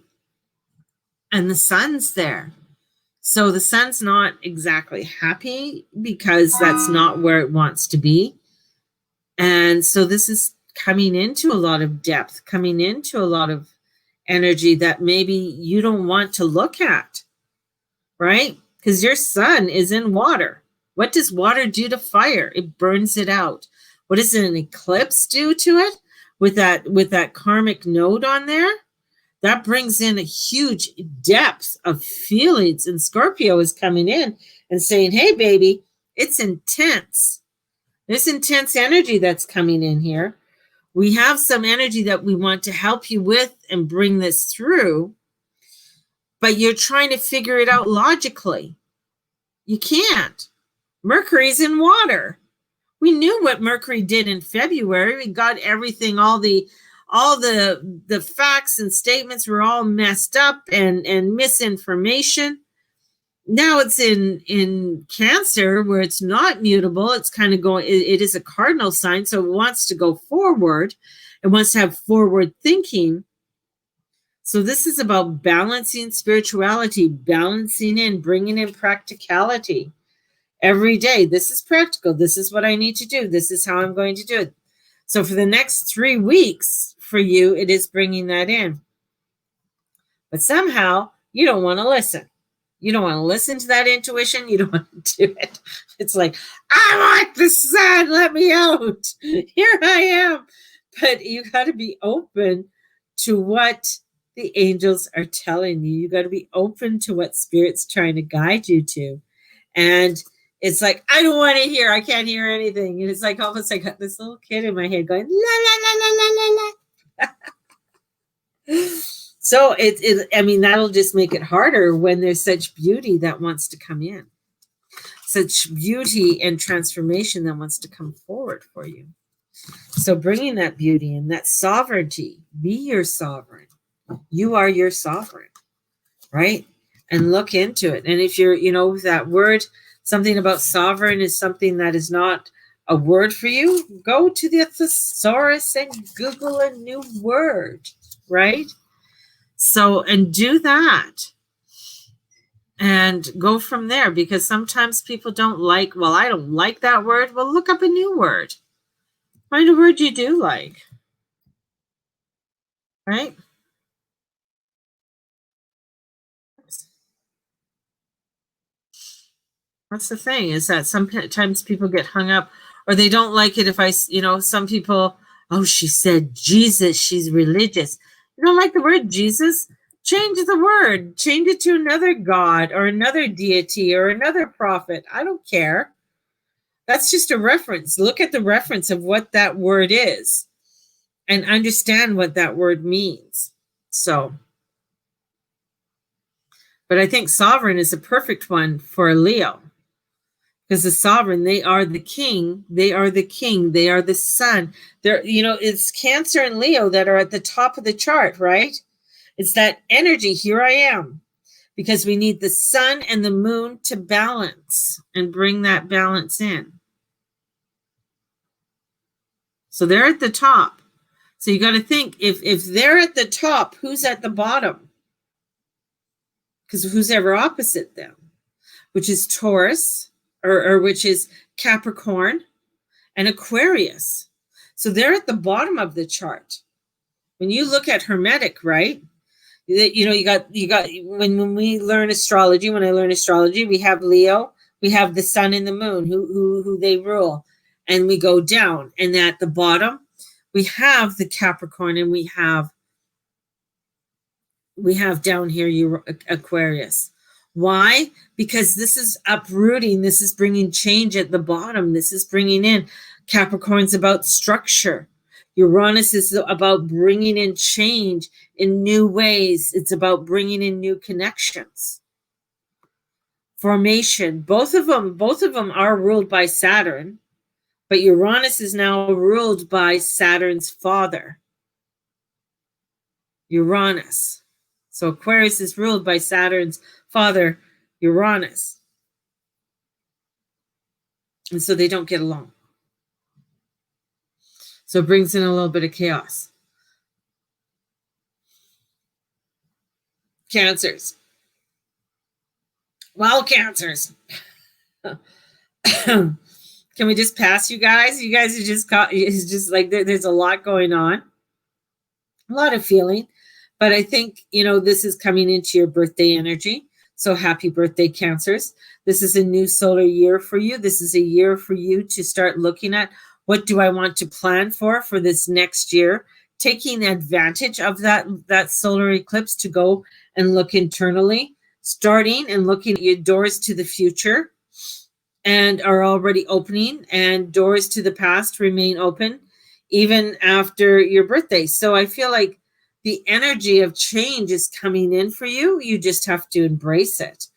the sun's there. So the sun's not exactly happy because that's not where it wants to be. And so this is coming into a lot of depth, coming into a lot of energy that maybe you don't want to look at, right? Because your sun is in water. What does water do to fire? It burns it out. What does an eclipse do to it? With that karmic node on there, that brings in a huge depth of feelings. And Scorpio is coming in and saying, hey, baby, it's intense. There's intense energy that's coming in here. We have some energy that we want to help you with and bring this through, but you're trying to figure it out logically. You can't. Mercury's in water. We knew what Mercury did in February. We got everything, all the facts and statements were all messed up and misinformation. Now it's in Cancer where it's not mutable. It's kind of going, it is a cardinal sign. So it wants to go forward. It wants to have forward thinking. So this is about balancing spirituality, balancing in, bringing in practicality. Every day, this is practical. This is what I need to do. This is how I'm going to do it. So for the next 3 weeks for you, it is bringing that in. But somehow you don't want to listen. You don't want to listen to that intuition. You don't want to do it. It's like, I want the sun. Let me out. Here I am. But you got to be open to what the angels are telling you. You got to be open to what Spirit's trying to guide you to. And it's like, I don't want to hear. I can't hear anything. And it's like almost like this little kid in my head going, la, la, la, la, la, la, la. So that'll just make it harder when there's such beauty that wants to come in. Such beauty and transformation that wants to come forward for you. So bringing that beauty and that sovereignty, be your sovereign. You are your sovereign, right? And look into it. And if you're, that word, something about sovereign is something that is not a word for you, go to the thesaurus and Google a new word, right? So, and do that and go from there, because sometimes people don't like, well, I don't like that word. Well, look up a new word. Find a word you do like, right? That's the thing, is that sometimes people get hung up, or they don't like it if some people, oh, she said Jesus, she's religious. You don't like the word Jesus? Change the word. Change it to another God or another deity or another prophet. I don't care. That's just a reference. Look at the reference of what that word is and understand what that word means. So But I think sovereign is a perfect one for a Leo. Because the sovereign, they are the king, they are the king, they are the sun. They're, it's Cancer and Leo that are at the top of the chart, right? It's that energy, here I am. Because we need the sun and the moon to balance and bring that balance in. So they're at the top. So you got to think, if they're at the top, who's at the bottom? Because who's ever opposite them, which is Taurus, or which is Capricorn and Aquarius. So they're at the bottom of the chart. When you look at Hermetic, right? You got when we learn astrology, when I learn astrology, we have Leo, we have the sun and the moon who they rule, and we go down, and at the bottom we have the Capricorn, and we have down here Aquarius. Why? Because this is uprooting, this is bringing change at the bottom, this is bringing in. Capricorn's about structure. Uranus is about bringing in change in new ways. It's about bringing in new connections. Formation. Both of them are ruled by Saturn, but Uranus is now ruled by Saturn's father, Uranus. So Aquarius is ruled by Saturn's father, Uranus. And so they don't get along. So it brings in a little bit of chaos. Cancers. Well, Cancers. Can we just pass, you guys? You guys are it's just like there's a lot going on. A lot of feeling. But I think, this is coming into your birthday energy. So happy birthday, Cancers. This is a new solar year for you. This is a year for you to start looking at, what do I want to plan for this next year? Taking advantage of that solar eclipse to go and look internally, starting and looking at your doors to the future and are already opening, and doors to the past remain open even after your birthday. So I feel like the energy of change is coming in for you. You just have to embrace it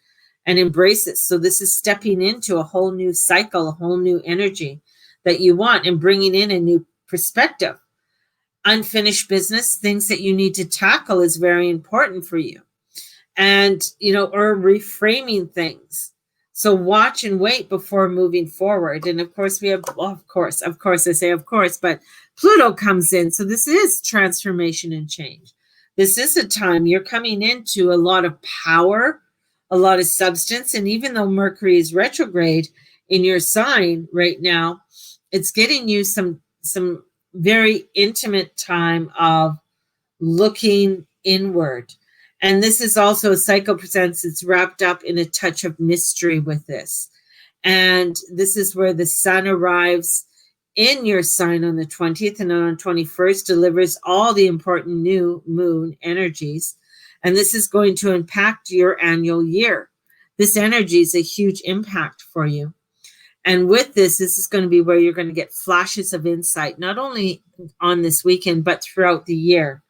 and embrace it. So this is stepping into a whole new cycle, a whole new energy that you want, and bringing in a new perspective. Unfinished business, things that you need to tackle, is very important for you. And, or reframing things. So watch and wait before moving forward. And of course we have, of course, I say of course, but Pluto comes in. So this is transformation and change. This is a time you're coming into a lot of power, a lot of substance. And even though Mercury is retrograde in your sign right now, it's getting you some very intimate time of looking inward. And this is also, Psycho Presents, it's wrapped up in a touch of mystery with this. And this is where the sun arrives in your sign on the 20th, and on the 21st delivers all the important new moon energies. And this is going to impact your annual year. This energy is a huge impact for you. And with this is going to be where you're going to get flashes of insight, not only on this weekend, but throughout the year.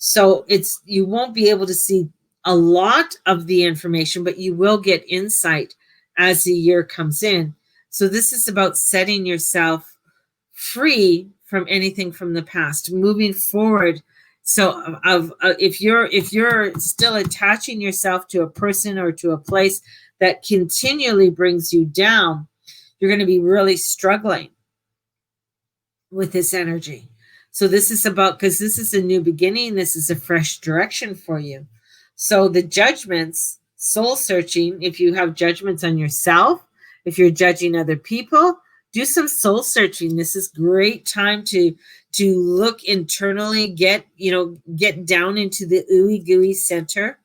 So you won't be able to see a lot of the information, but you will get insight as the year comes in. So this is about setting yourself free from anything from the past, moving forward. So if you're still attaching yourself to a person or to a place that continually brings you down, you're going to be really struggling with this energy. So this is about, because this is a new beginning, this is a fresh direction for you. So the judgments, soul searching, if you have judgments on yourself, if you're judging other people, do some soul searching. This is great time to look internally, get down into the ooey gooey center,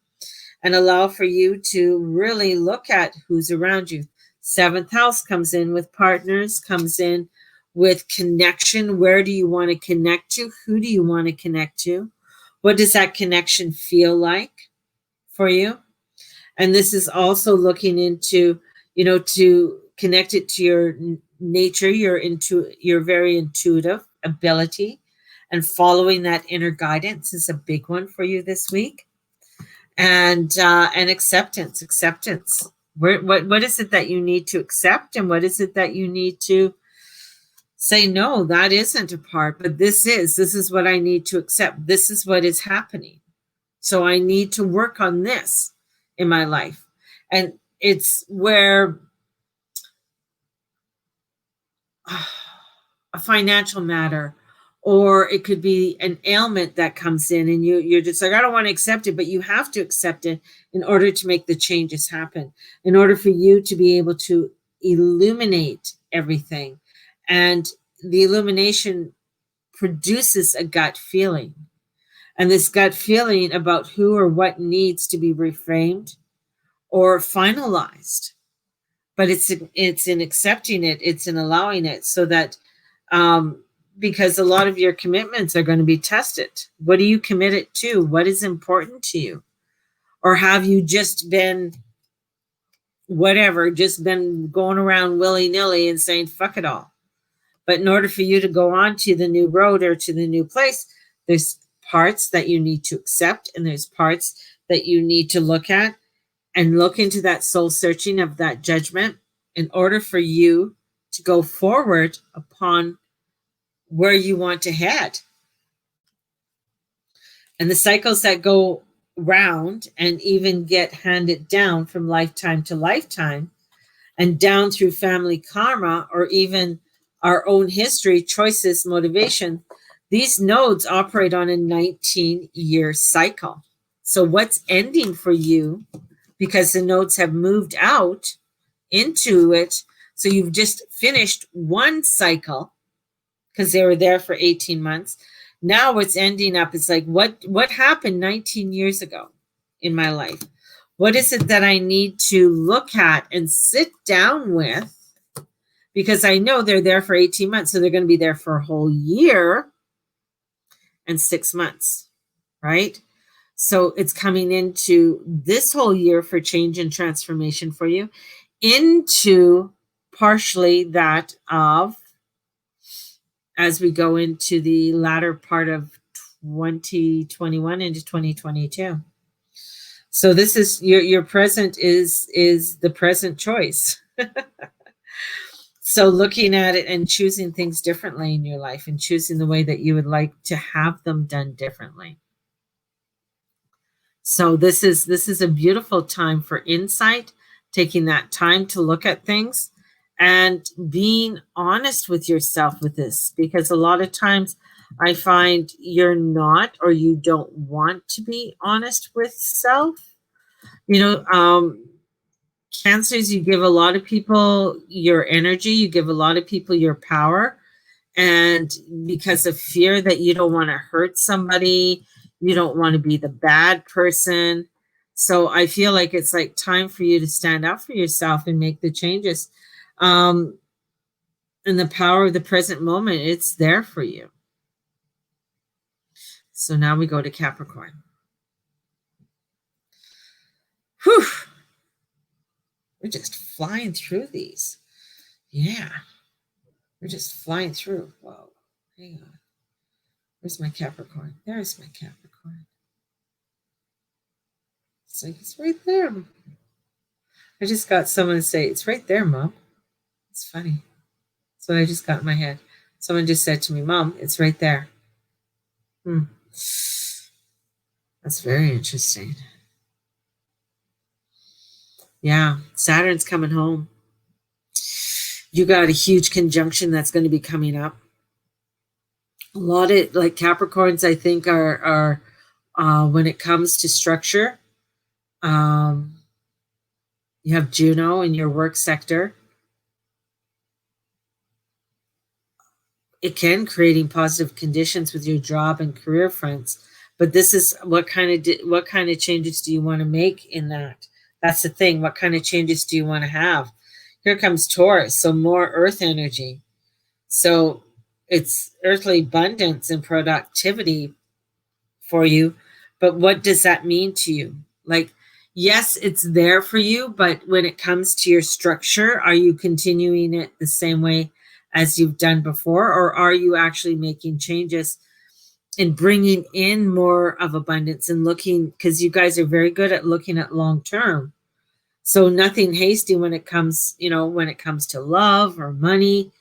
and allow for you to really look at who's around you. 7th house comes in with partners, comes in with connection. Where do you want to connect to? Who do you want to connect to? What does that connection feel like for you? And this is also looking into, to connect it to your nature, your very intuitive ability, and following that inner guidance is a big one for you this week. and acceptance. What is it that you need to accept, and what is it that you need to say, no, that isn't a part, but this is what I need to accept. This is what is happening. So I need to work on this in my life. And it's where a financial matter, or it could be an ailment that comes in and you're just like, I don't want to accept it, but you have to accept it in order to make the changes happen, in order for you to be able to illuminate everything. And the illumination produces a gut feeling. And this gut feeling about who or what needs to be reframed or finalized. But it's in accepting it, it's in allowing it, so that because a lot of your commitments are going to be tested. What are you committed to? What is important to you? Or have you just been just been going around willy-nilly and saying, fuck it all? But in order for you to go on to the new road or to the new place, there's parts that you need to accept, and there's parts that you need to look at and look into that soul searching of that judgment in order for you to go forward upon where you want to head. And the cycles that go round and even get handed down from lifetime to lifetime and down through family karma, or even our own history, choices, motivation, these nodes operate on a 19-year cycle. So what's ending for you, because the nodes have moved out into it, so you've just finished one cycle because they were there for 18 months. Now it's ending up, it's like, what happened 19 years ago in my life? What is it that I need to look at and sit down with? Because I know they're there for 18 months, so they're going to be there for a whole year and 6 months, right? So it's coming into this whole year for change and transformation for you, into partially that of, as we go into the latter part of 2021 into 2022. So this is your present is the present choice. So looking at it and choosing things differently in your life, and choosing the way that you would like to have them done differently. So this is a beautiful time for insight, taking that time to look at things and being honest with yourself with this, because a lot of times I find you're not, or you don't want to be honest with self. Cancers, you give a lot of people your energy, you give a lot of people your power, and because of fear that you don't want to hurt somebody, you don't want to be the bad person. So I feel like it's like time for you to stand up for yourself and make the changes. And the power of the present moment, it's there for you. So now we go to Capricorn. Whew. We're just flying through these. Yeah. We're just flying through. Whoa. Hang on. Where's my Capricorn? There's my Capricorn. It's like, it's right there. I just got someone to say, it's right there, Mom. It's funny. That's what I just got in my head. Someone just said to me, Mom, it's right there. That's very interesting. Yeah, Saturn's coming home. You got a huge conjunction that's going to be coming up. A lot of like Capricorns, I think, are when it comes to structure, you have Juno in your work sector. It can creating positive conditions with your job and career fronts, but this is what kind of changes do you want to make in that? That's the thing. What kind of changes do you want to have? Here comes Taurus, so more earth energy. So it's earthly abundance and productivity for you. But what does that mean to you? Like, yes, it's there for you, but when it comes to your structure, are you continuing it the same way as you've done before? Or are you actually making changes and bringing in more of abundance and looking, because you guys are very good at looking at long term. So nothing hasty when it comes, when it comes to love or money,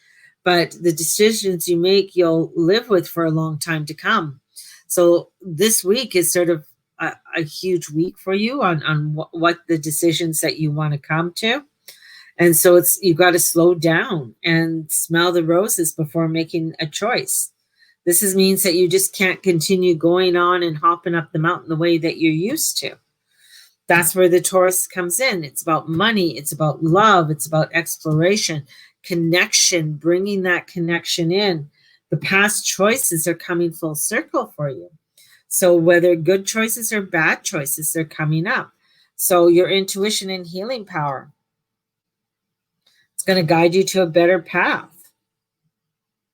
but the decisions you make, you'll live with for a long time to come. So this week is sort of a huge week for you on what the decisions that you want to come to. And so you've got to slow down and smell the roses before making a choice. This means that you just can't continue going on and hopping up the mountain the way that you're used to. That's where the Taurus comes in. It's about money. It's about love. It's about exploration, connection, bringing that connection in. The past choices are coming full circle for you. So whether good choices or bad choices, they're coming up. So your intuition and healing power, it's going to guide you to a better path.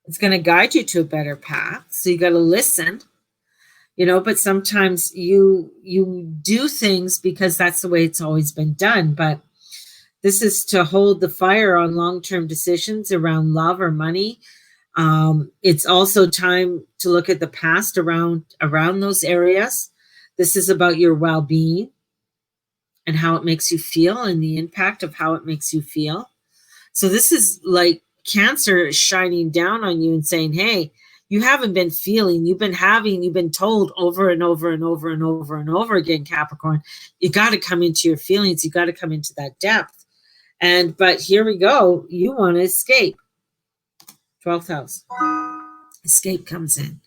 It's going to guide you to a better path. So you got to listen, but sometimes you do things because that's the way it's always been done. But this is to hold the fire on long-term decisions around love or money. It's also time to look at the past around those areas. This is about your well-being and how it makes you feel and the impact of how it makes you feel. So this is like Cancer shining down on you and saying, hey, you haven't been feeling, you've been told over and over and over and over and over again, Capricorn, you got to come into your feelings. You got to come into that depth. But here we go. You want to escape. 12th house. Escape comes in.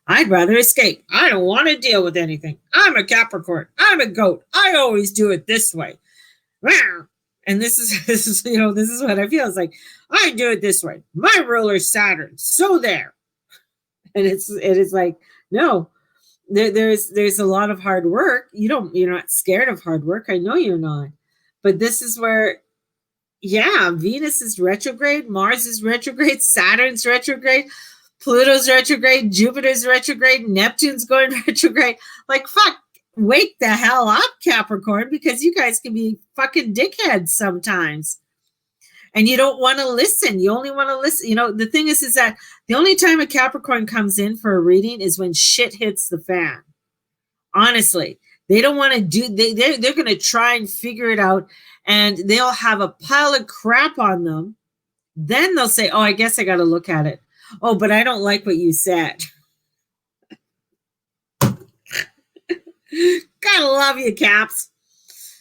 I'd rather escape. I don't want to deal with anything. I'm a Capricorn. I'm a goat. I always do it this way. And this is what I feel. It's like, I do it this way. My ruler's Saturn. So there. And it is like, no, there's a lot of hard work. You're not scared of hard work. I know you're not. But this is where, Venus is retrograde, Mars is retrograde, Saturn's retrograde, Pluto's retrograde, Jupiter's retrograde, Neptune's going retrograde. Like, fuck, wake the hell up, Capricorn, because you guys can be fucking dickheads sometimes. And you don't want to listen. You only want to listen. The thing is that the only time a Capricorn comes in for a reading is when shit hits the fan. Honestly, they don't want to they're going to try and figure it out, and they'll have a pile of crap on them. Then they'll say, oh, I guess I got to look at it. Oh, but I don't like what you said. Gotta love you, Caps.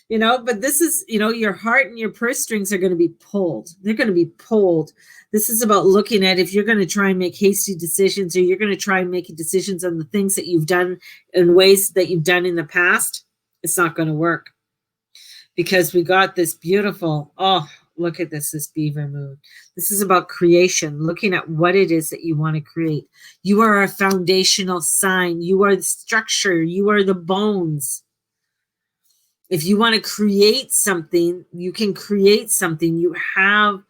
But this is, your heart and your purse strings are going to be pulled. They're going to be pulled. This is about looking at if you're going to try and make hasty decisions, or you're going to try and make decisions on the things that you've done in ways that you've done in the past. It's not going to work, because we got this beautiful, look at this beaver moon. This is about creation, looking at what it is that you want to create. You are a foundational sign. You are the structure. You are the bones. If you want to create something, you can create something. You have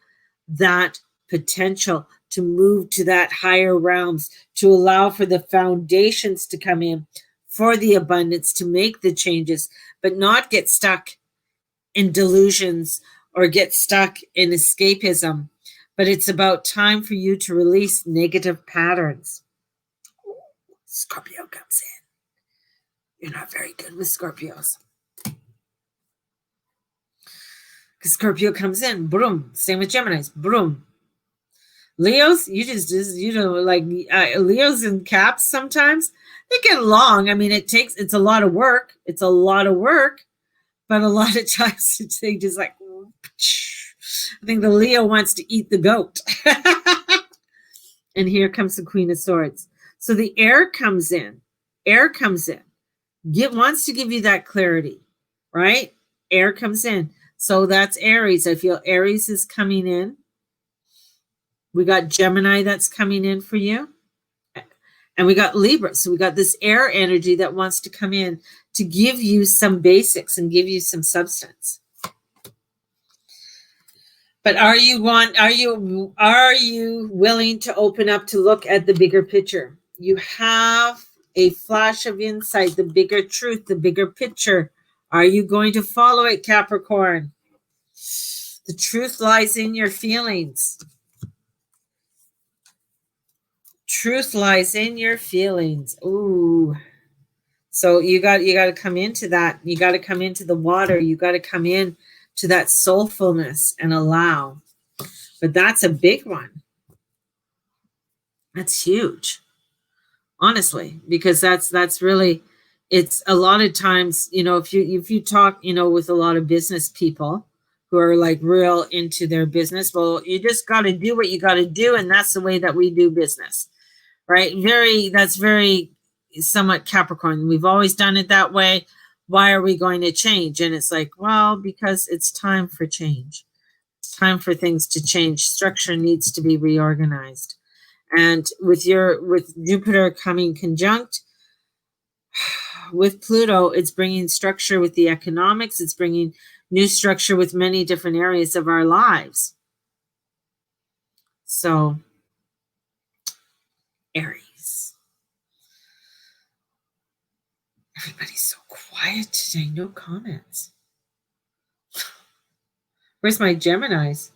that potential to move to that higher realms, to allow for the foundations to come in, for the abundance, to make the changes, but not get stuck in delusions or get stuck in escapism. But it's about time for you to release negative patterns. Scorpio comes in. You're not very good with Scorpios. Because Scorpio comes in, boom. Same with Geminis, boom. Leos, Leos and Caps sometimes, they get long. I mean, it's a lot of work. It's a lot of work, but a lot of times they just like, I think the Leo wants to eat the goat. And here comes the Queen of Swords. So the air comes in. Wants to give you that clarity, right? Air comes in. So that's Aries. I feel Aries is coming in. We got Gemini that's coming in for you. And we got Libra. So we got this air energy that wants to come in to give you some basics and give you some substance. But are you willing to open up to look at the bigger picture? You have a flash of insight, the bigger truth, the bigger picture. Are you going to follow it, Capricorn? The truth lies in your feelings. Truth lies in your feelings. Ooh. So you got to come into that. You got to come into the water. You got to come in to that soulfulness and allow. But that's a big one. That's huge. Honestly, because that's really, it's a lot of times, if you talk, with a lot of business people who are like real into their business, well, you just got to do what you got to do, and that's the way that we do business, right? That's very somewhat Capricorn. We've always done it that way. Why are we going to change? And it's like, well, because it's time for change. It's time for things to change. Structure needs to be reorganized. And with Jupiter coming conjunct with Pluto, it's bringing structure with the economics. It's bringing new structure with many different areas of our lives. So, Aries. Everybody's so quiet today. No comments. Where's my Geminis?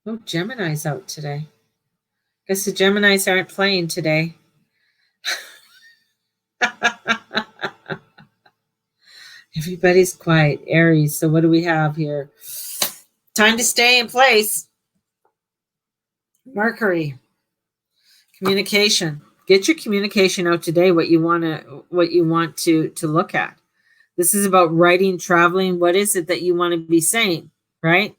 No Geminis out today. Guess the Geminis aren't playing today. Everybody's quiet. Aries. So what do we have here? Time to stay in place. Mercury. Communication. Get your communication out today. What you want to look at. This is about writing, traveling. What is it that you want to be saying? Right.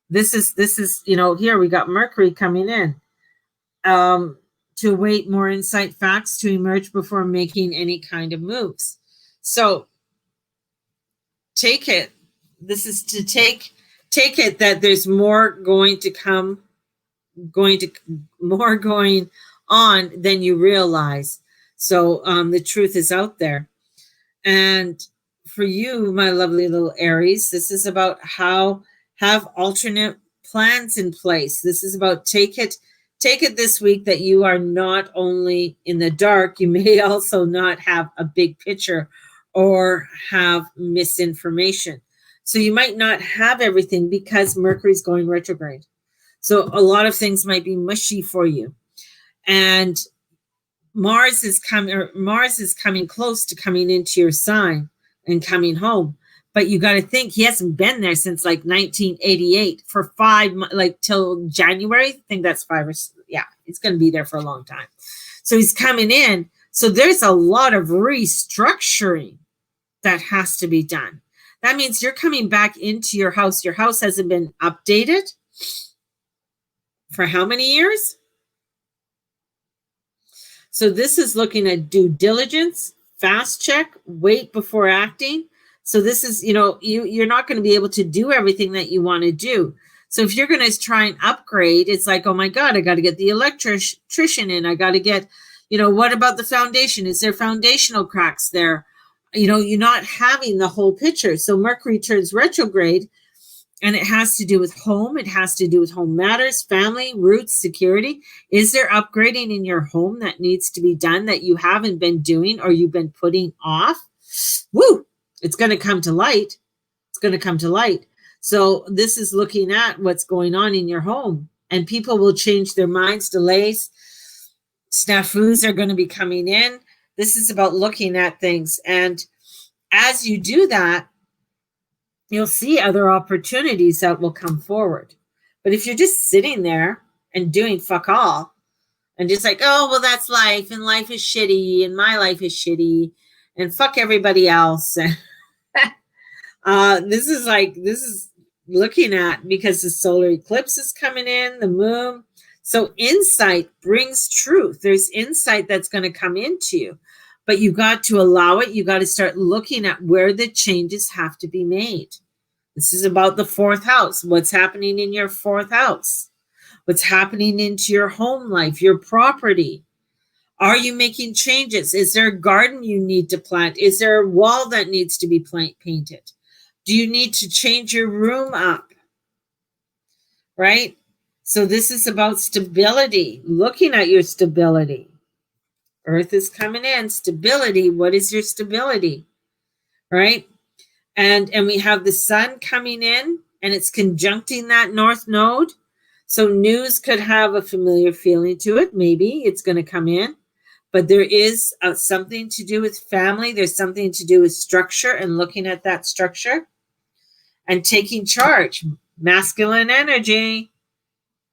This is here we got Mercury coming in. To await more insight facts to emerge before making any kind of moves. So take it. This is to take it that there's more going on than you realize. So the truth is out there. And for you, my lovely little Aries, this is about how have alternate plans in place. This is about take it this week that you are not only in the dark, you may also not have a big picture or have misinformation. So you might not have everything because Mercury's going retrograde. So a lot of things might be mushy for you. And Mars is coming close to coming into your sign and coming home. But you got to think he hasn't been there since like 1988 for 5 months, like till January. I think that's 5 or he's going to be there for a long time. So he's coming in. So there's a lot of restructuring that has to be done. That means you're coming back into your house. Your house hasn't been updated for how many years? So this is looking at due diligence, fast check, wait before acting. So this is, you're not going to be able to do everything that you want to do. So if you're going to try and upgrade, it's like, oh my God, I got to get the electrician in. I got to get, what about the foundation? Is there foundational cracks there? You're not having the whole picture. So Mercury turns retrograde, and it has to do with home. It has to do with home matters, family, roots, security. Is there upgrading in your home that needs to be done that you haven't been doing or you've been putting off? Woo! It's going to come to light. It's going to come to light. So this is looking at what's going on in your home, and people will change their minds. Delays, snafus are going to be coming in. This is about looking at things. And as you do that, you'll see other opportunities that will come forward. But if you're just sitting there and doing fuck all and just like, oh, well, that's life, and life is shitty, and my life is shitty, and fuck everybody else. This is looking at, because the solar eclipse is coming in, the moon. So insight brings truth. There's insight that's going to come into you, but you got to allow it. You got to start looking at where the changes have to be made. This is about the 4th house. What's happening in your 4th house? What's happening into your home life, your property? Are you making changes? Is there a garden you need to plant? Is there a wall that needs to be painted? Do you need to change your room up? Right? So this is about stability, looking at your stability. Earth is coming in, stability. What is your stability? Right? And we have the sun coming in, and it's conjuncting that north node. So news could have a familiar feeling to it. Maybe it's going to come in, but there is something to do with family. There's something to do with structure and looking at that structure and taking charge. Masculine energy,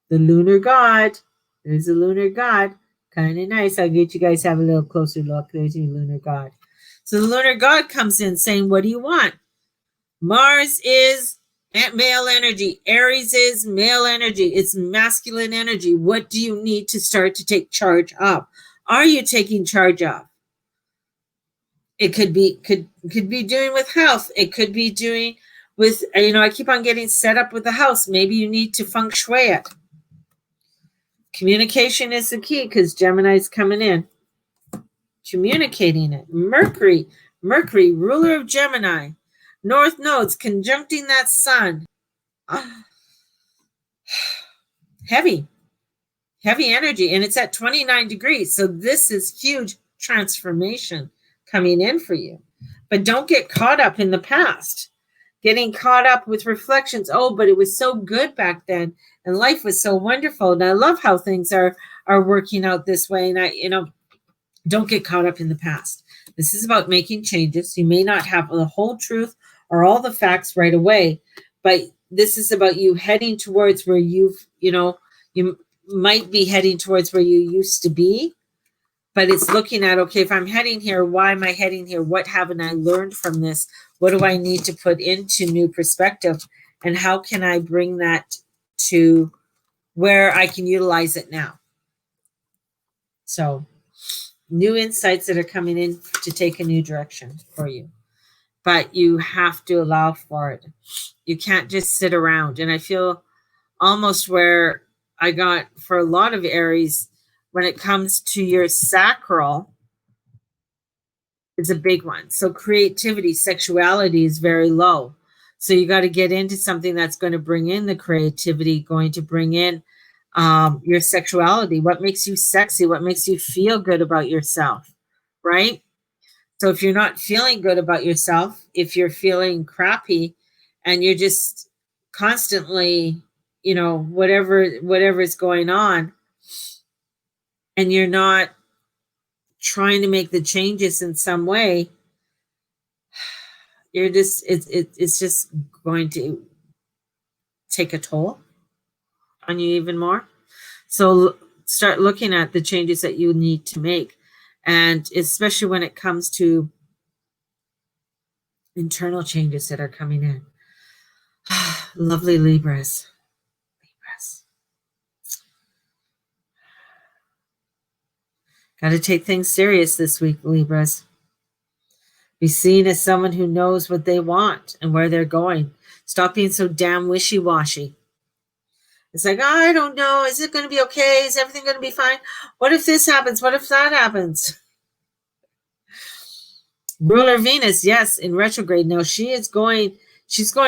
the lunar god. There's a lunar god. Kind of nice. I'll get you guys to have a little closer look. There's your lunar god. So the lunar god comes in saying, what do you want? Mars is male energy. Aries is male energy. It's masculine energy. What do you need to start to take charge of? Are you taking charge of? It could be doing with health. It could be doing with, I keep on getting set up with the house. Maybe you need to feng shui it. Communication is the key because Gemini's coming in. Communicating it. Mercury, ruler of Gemini. North nodes conjuncting that sun. Heavy energy, and it's at 29 degrees. So this is huge transformation coming in for you. But don't get caught up in the past. Getting caught up with reflections. Oh, but it was so good back then, and life was so wonderful, and I love how things are working out this way. And don't get caught up in the past. This is about making changes. You may not have the whole truth or all the facts right away, but this is about you heading towards where you might be heading towards where you used to be, but it's looking at, okay, if I'm heading here, why am I heading here? What haven't I learned from this? What do I need to put into new perspective? And how can I bring that to where I can utilize it now? So new insights that are coming in to take a new direction for you. But you have to allow for it. You can't just sit around. And I feel almost where I got for a lot of Aries, when it comes to your sacral, is a big one. So creativity, sexuality is very low. So you got to get into something that's going to bring in the creativity, going to bring in your sexuality. What makes you sexy? What makes you feel good about yourself, right? So if you're not feeling good about yourself, if you're feeling crappy and you're just constantly, whatever is going on, and you're not trying to make the changes in some way, you're just, it's just going to take a toll on you even more. So start looking at the changes that you need to make. And especially when it comes to internal changes that are coming in. Lovely Libras. Got to take things serious this week, Libras. Be seen as someone who knows what they want and where they're going. Stop being so damn wishy-washy. It's like, I don't know. Is it going to be okay? Is everything going to be fine? What if this happens? What if that happens? Ruler Venus, yes, in retrograde. Now she's going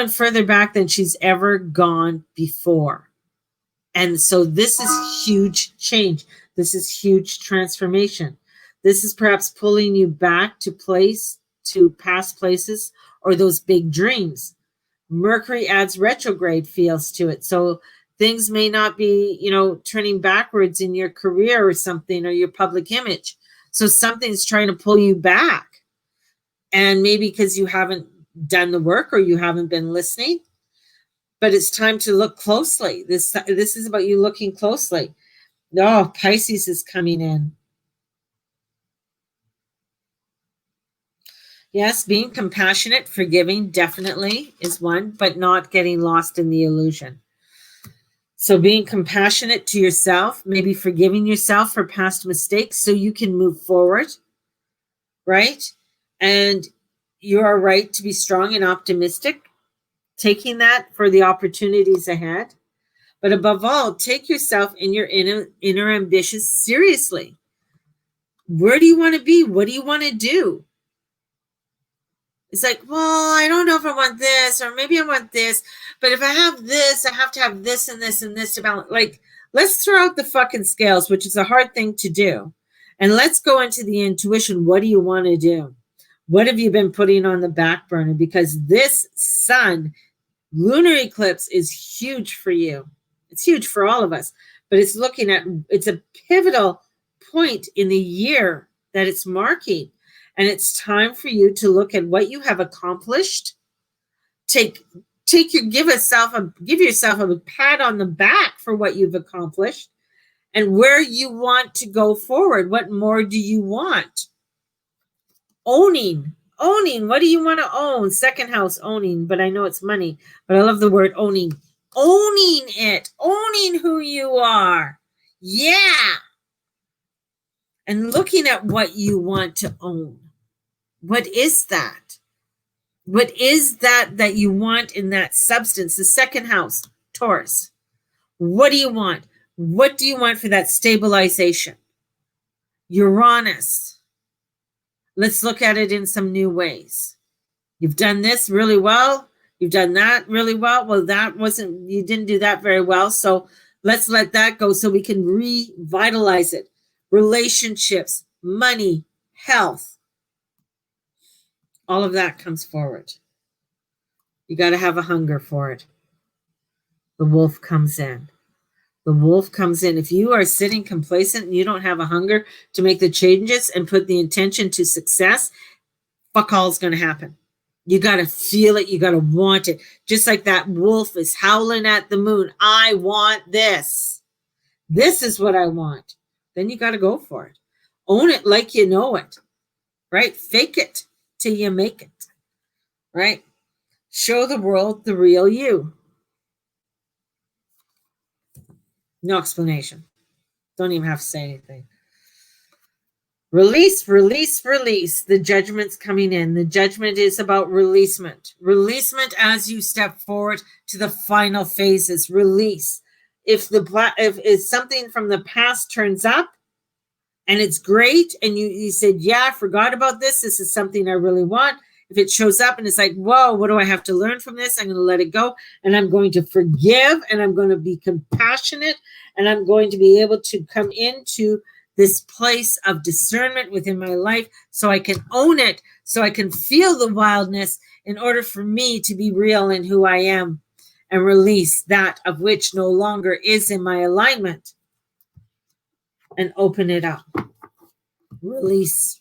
further back than she's ever gone before. And so this is huge change. This is huge transformation. This is perhaps pulling you back to past places or those big dreams. Mercury adds retrograde feels to it. So things may not be, turning backwards in your career or something, or your public image. So something's trying to pull you back. And maybe because you haven't done the work or you haven't been listening, but it's time to look closely. This is about you looking closely. Oh, Pisces is coming in. Yes, being compassionate, forgiving definitely is one, but not getting lost in the illusion. So being compassionate to yourself, maybe forgiving yourself for past mistakes so you can move forward, right? And you are right to be strong and optimistic, taking that for the opportunities ahead. But above all, take yourself and your inner ambitions seriously. Where do you want to be? What do you want to do? It's like, well, I don't know if I want this, or maybe I want this, but if I have this, I have to have this and this and this to balance. Like, let's throw out the fucking scales, which is a hard thing to do. And let's go into the intuition. What do you want to do? What have you been putting on the back burner? Because this sun lunar eclipse is huge for you. It's huge for all of us, but it's a pivotal point in the year that it's marking. And it's time for you to look at what you have accomplished. Give yourself a pat on the back for what you've accomplished and where you want to go forward. What more do you want? Owning. What do you want to own? Second house, owning, but I know it's money, but I love the word owning. Owning it, owning who you are. Yeah. And looking at what you want to own. What is that? What is that you want in that substance? The second house, Taurus. What do you want? What do you want for that stabilization? Uranus. Let's look at it in some new ways. You've done this really well. You've done that really well. Well, you didn't do that very well. So let's let that go so we can revitalize it. Relationships, money, health. All of that comes forward. You got to have a hunger for it. The wolf comes in. The wolf comes in. If you are sitting complacent and you don't have a hunger to make the changes and put the intention to success, fuck all is going to happen. You got to feel it. You got to want it. Just like that wolf is howling at the moon. I want this. This is what I want. Then you got to go for it. Own it like you know it, right? Fake it till you make it, right? Show the world the real you. No explanation. Don't even have to say anything. Release. The judgment's coming in. The judgment is about releasement. Releasement as you step forward to the final phases. Release. If something from the past turns up and it's great and you said, yeah, I forgot about this. This is something I really want. If it shows up and it's like, whoa, what do I have to learn from this? I'm going to let it go and I'm going to forgive and I'm going to be compassionate and I'm going to be able to come into this place of discernment within my life so I can own it, so I can feel the wildness in order for me to be real in who I am and release that of which no longer is in my alignment and open it up. Release.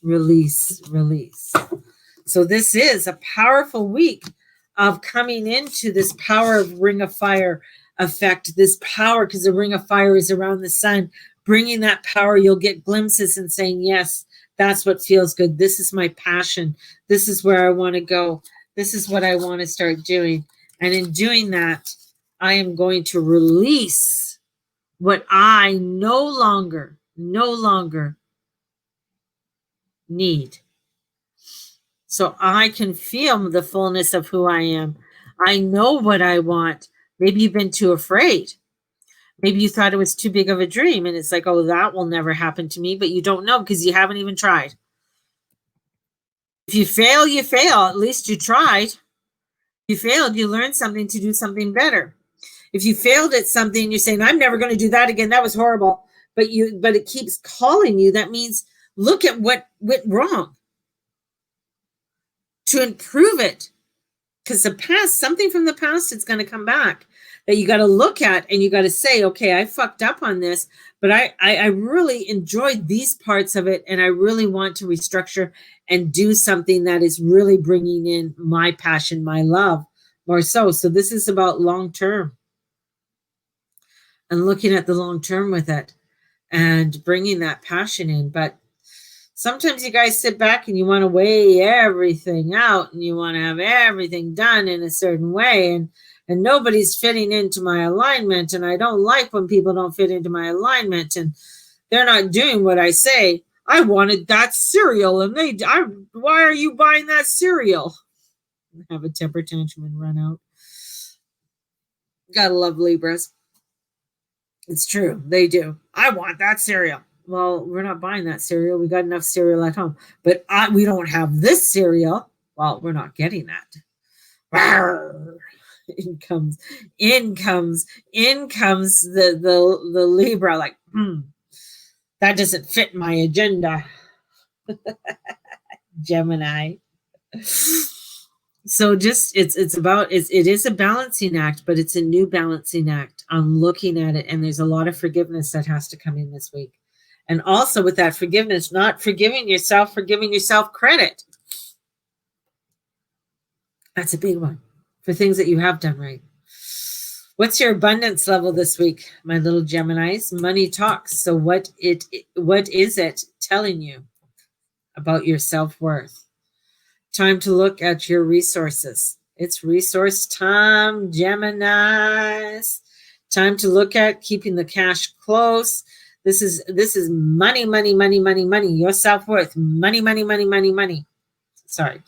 So this is a powerful week of coming into this power of Ring of Fire effect, this power, because the Ring of Fire is around the sun, bringing that power. You'll get glimpses and saying, yes, that's what feels good. This is my passion. This is where I want to go. This is what I want to start doing. And in doing that, I am going to release what I no longer need. So I can feel the fullness of who I am. I know what I want. Maybe you've been too afraid. Maybe you thought it was too big of a dream and it's like, oh, that will never happen to me, but you don't know because you haven't even tried. If you fail, you fail. At least you tried. You failed, you learned something to do something better. If you failed at something, you're saying, I'm never going to do that again. That was horrible. But it keeps calling you. That means look at what went wrong to improve it. Because something from the past, it's going to come back that you got to look at and you got to say, okay, I fucked up on this, but I really enjoyed these parts of it. And I really want to restructure and do something that is really bringing in my passion, my love more so. So this is about long-term and looking at the long-term with it and bringing that passion in. But sometimes you guys sit back and you want to weigh everything out and you want to have everything done in a certain way. And nobody's fitting into my alignment. And I don't like when people don't fit into my alignment and they're not doing what I say. I wanted that cereal and why are you buying that cereal? Have a temper tantrum and run out. Gotta love Libras. It's true. They do. I want that cereal. Well, we're not buying that cereal. We got enough cereal at home, but we don't have this cereal. Well, we're not getting that. Rawr. In comes the Libra, like, that doesn't fit my agenda. Gemini. So just it is a balancing act, but it's a new balancing act on looking at it. And there's a lot of forgiveness that has to come in this week. And also with that forgiveness, not forgiving yourself for giving yourself credit. That's a big one for things that you have done right. What's your abundance level this week, my little Geminis? Money talks. So what is it telling you about your self-worth? Time to look at your resources. It's resource time, Geminis. Time to look at keeping the cash close. This is money, money, money, money, money. Your self-worth. Money, money, money, money, money. Sorry.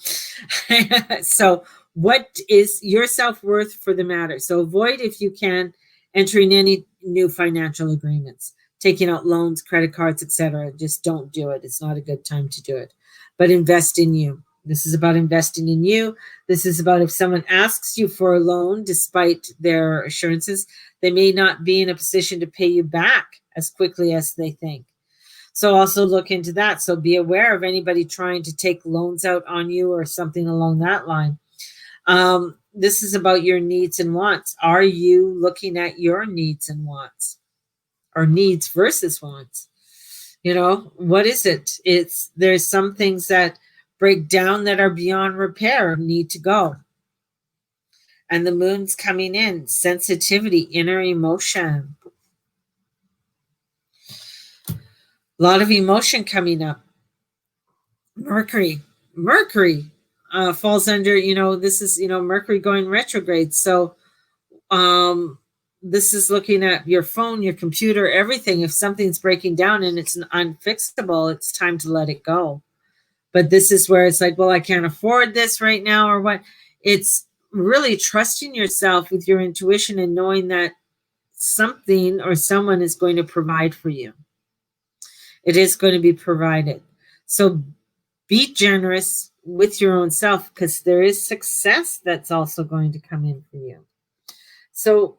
So what is your self-worth for the matter? So avoid, if you can, entering any new financial agreements, taking out loans, credit cards, etc. Just don't do it. It's not a good time to do it. But invest in you. This is about investing in you. This is about if someone asks you for a loan, despite their assurances, they may not be in a position to pay you back as quickly as they think. So also look into that. So be aware of anybody trying to take loans out on you or something along that line. This is about your needs and wants. Are you looking at your needs and wants, or needs versus wants? What is it? There's some things that break down that are beyond repair, need to go. And the moon's coming in. Sensitivity, inner emotion. A lot of emotion coming up. Mercury falls under, this is, Mercury going retrograde. So this is looking at your phone, your computer, everything. If something's breaking down and it's unfixable, it's time to let it go. But this is where it's like, well, I can't afford this right now, or what. It's really trusting yourself with your intuition and knowing that something or someone is going to provide for you. It is going to be provided. So be generous with your own self, because there is success that's also going to come in for you. So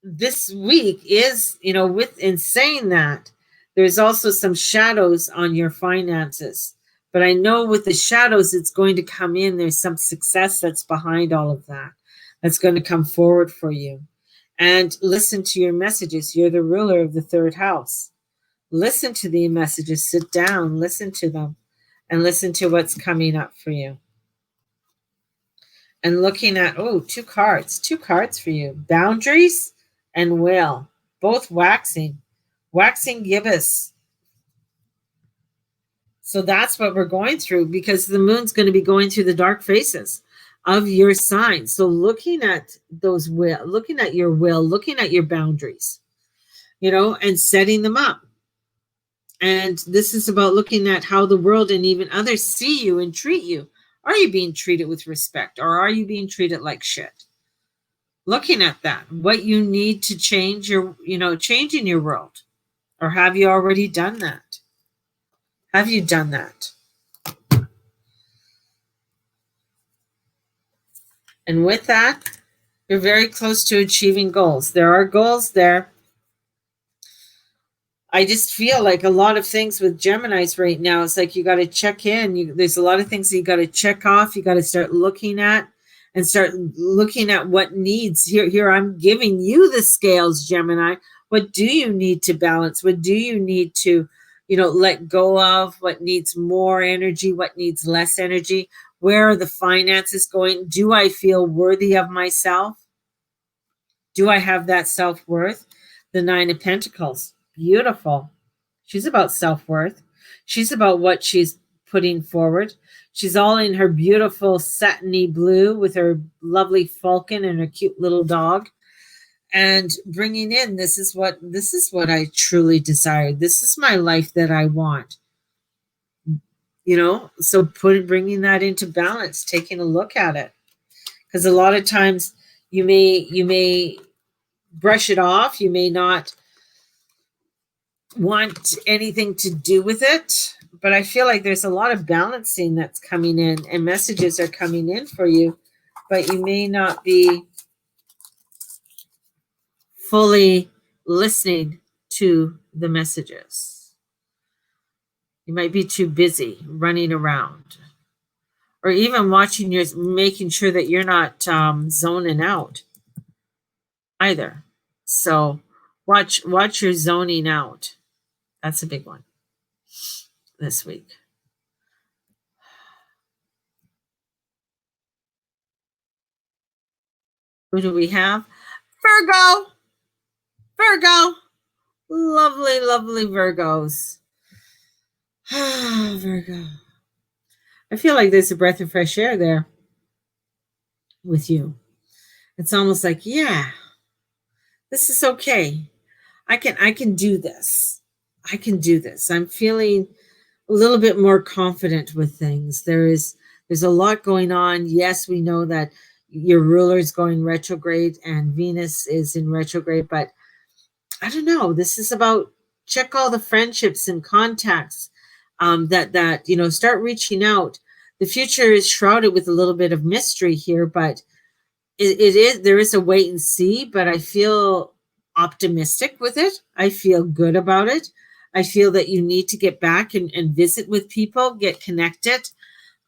this week is, in saying that, there's also some shadows on your finances. But I know with the shadows, it's going to come in. There's some success that's behind all of that. That's going to come forward for you. And listen to your messages. You're the ruler of the third house. Listen to the messages. Sit down, listen to them, and listen to what's coming up for you. And looking at, two cards for you. Boundaries and will, both waxing gibbous. So that's what we're going through, because the moon's going to be going through the dark phases of your sign. So looking at those looking at your will, looking at your boundaries, and setting them up. And this is about looking at how the world and even others see you and treat you. Are you being treated with respect, or are you being treated like shit? Looking at that, what you need to change changing your world. Or have you already done that? Have you done that? And with that, you're very close to achieving goals. There are goals there. I just feel like a lot of things with Geminis right now, it's like you got to check in. There's a lot of things that you got to check off. You got to start looking at what needs. Here, I'm giving you the scales, Gemini. What do you need to balance? What do you need to, let go of? What needs more energy? What needs less energy? Where are the finances going? Do I feel worthy of myself? Do I have that self-worth? The Nine of Pentacles. Beautiful. She's about self-worth. She's about what she's putting forward. She's all in her beautiful satiny blue with her lovely falcon and her cute little dog, and bringing in, this is what I truly desire. This is my life that I want. So bringing that into balance, taking a look at it, because a lot of times you may brush it off. You may not want anything to do with it, but I feel like there's a lot of balancing that's coming in, and messages are coming in for you, but you may not be fully listening to the messages. You might be too busy running around, or even making sure that you're not zoning out either. So watch your zoning out. That's a big one this week. Who do we have? Virgo. Virgo. Lovely, lovely Virgos. Virgo. I feel like there's a breath of fresh air there with you. It's almost like, yeah, this is okay. I can do this. I can do this. I'm feeling a little bit more confident with things. There's a lot going on. Yes, we know that your ruler is going retrograde and Venus is in retrograde, but I don't know. This is about check all the friendships and contacts that start reaching out. The future is shrouded with a little bit of mystery here, but it is, there is a wait and see, but I feel optimistic with it. I feel good about it. I feel that you need to get back and visit with people, get connected.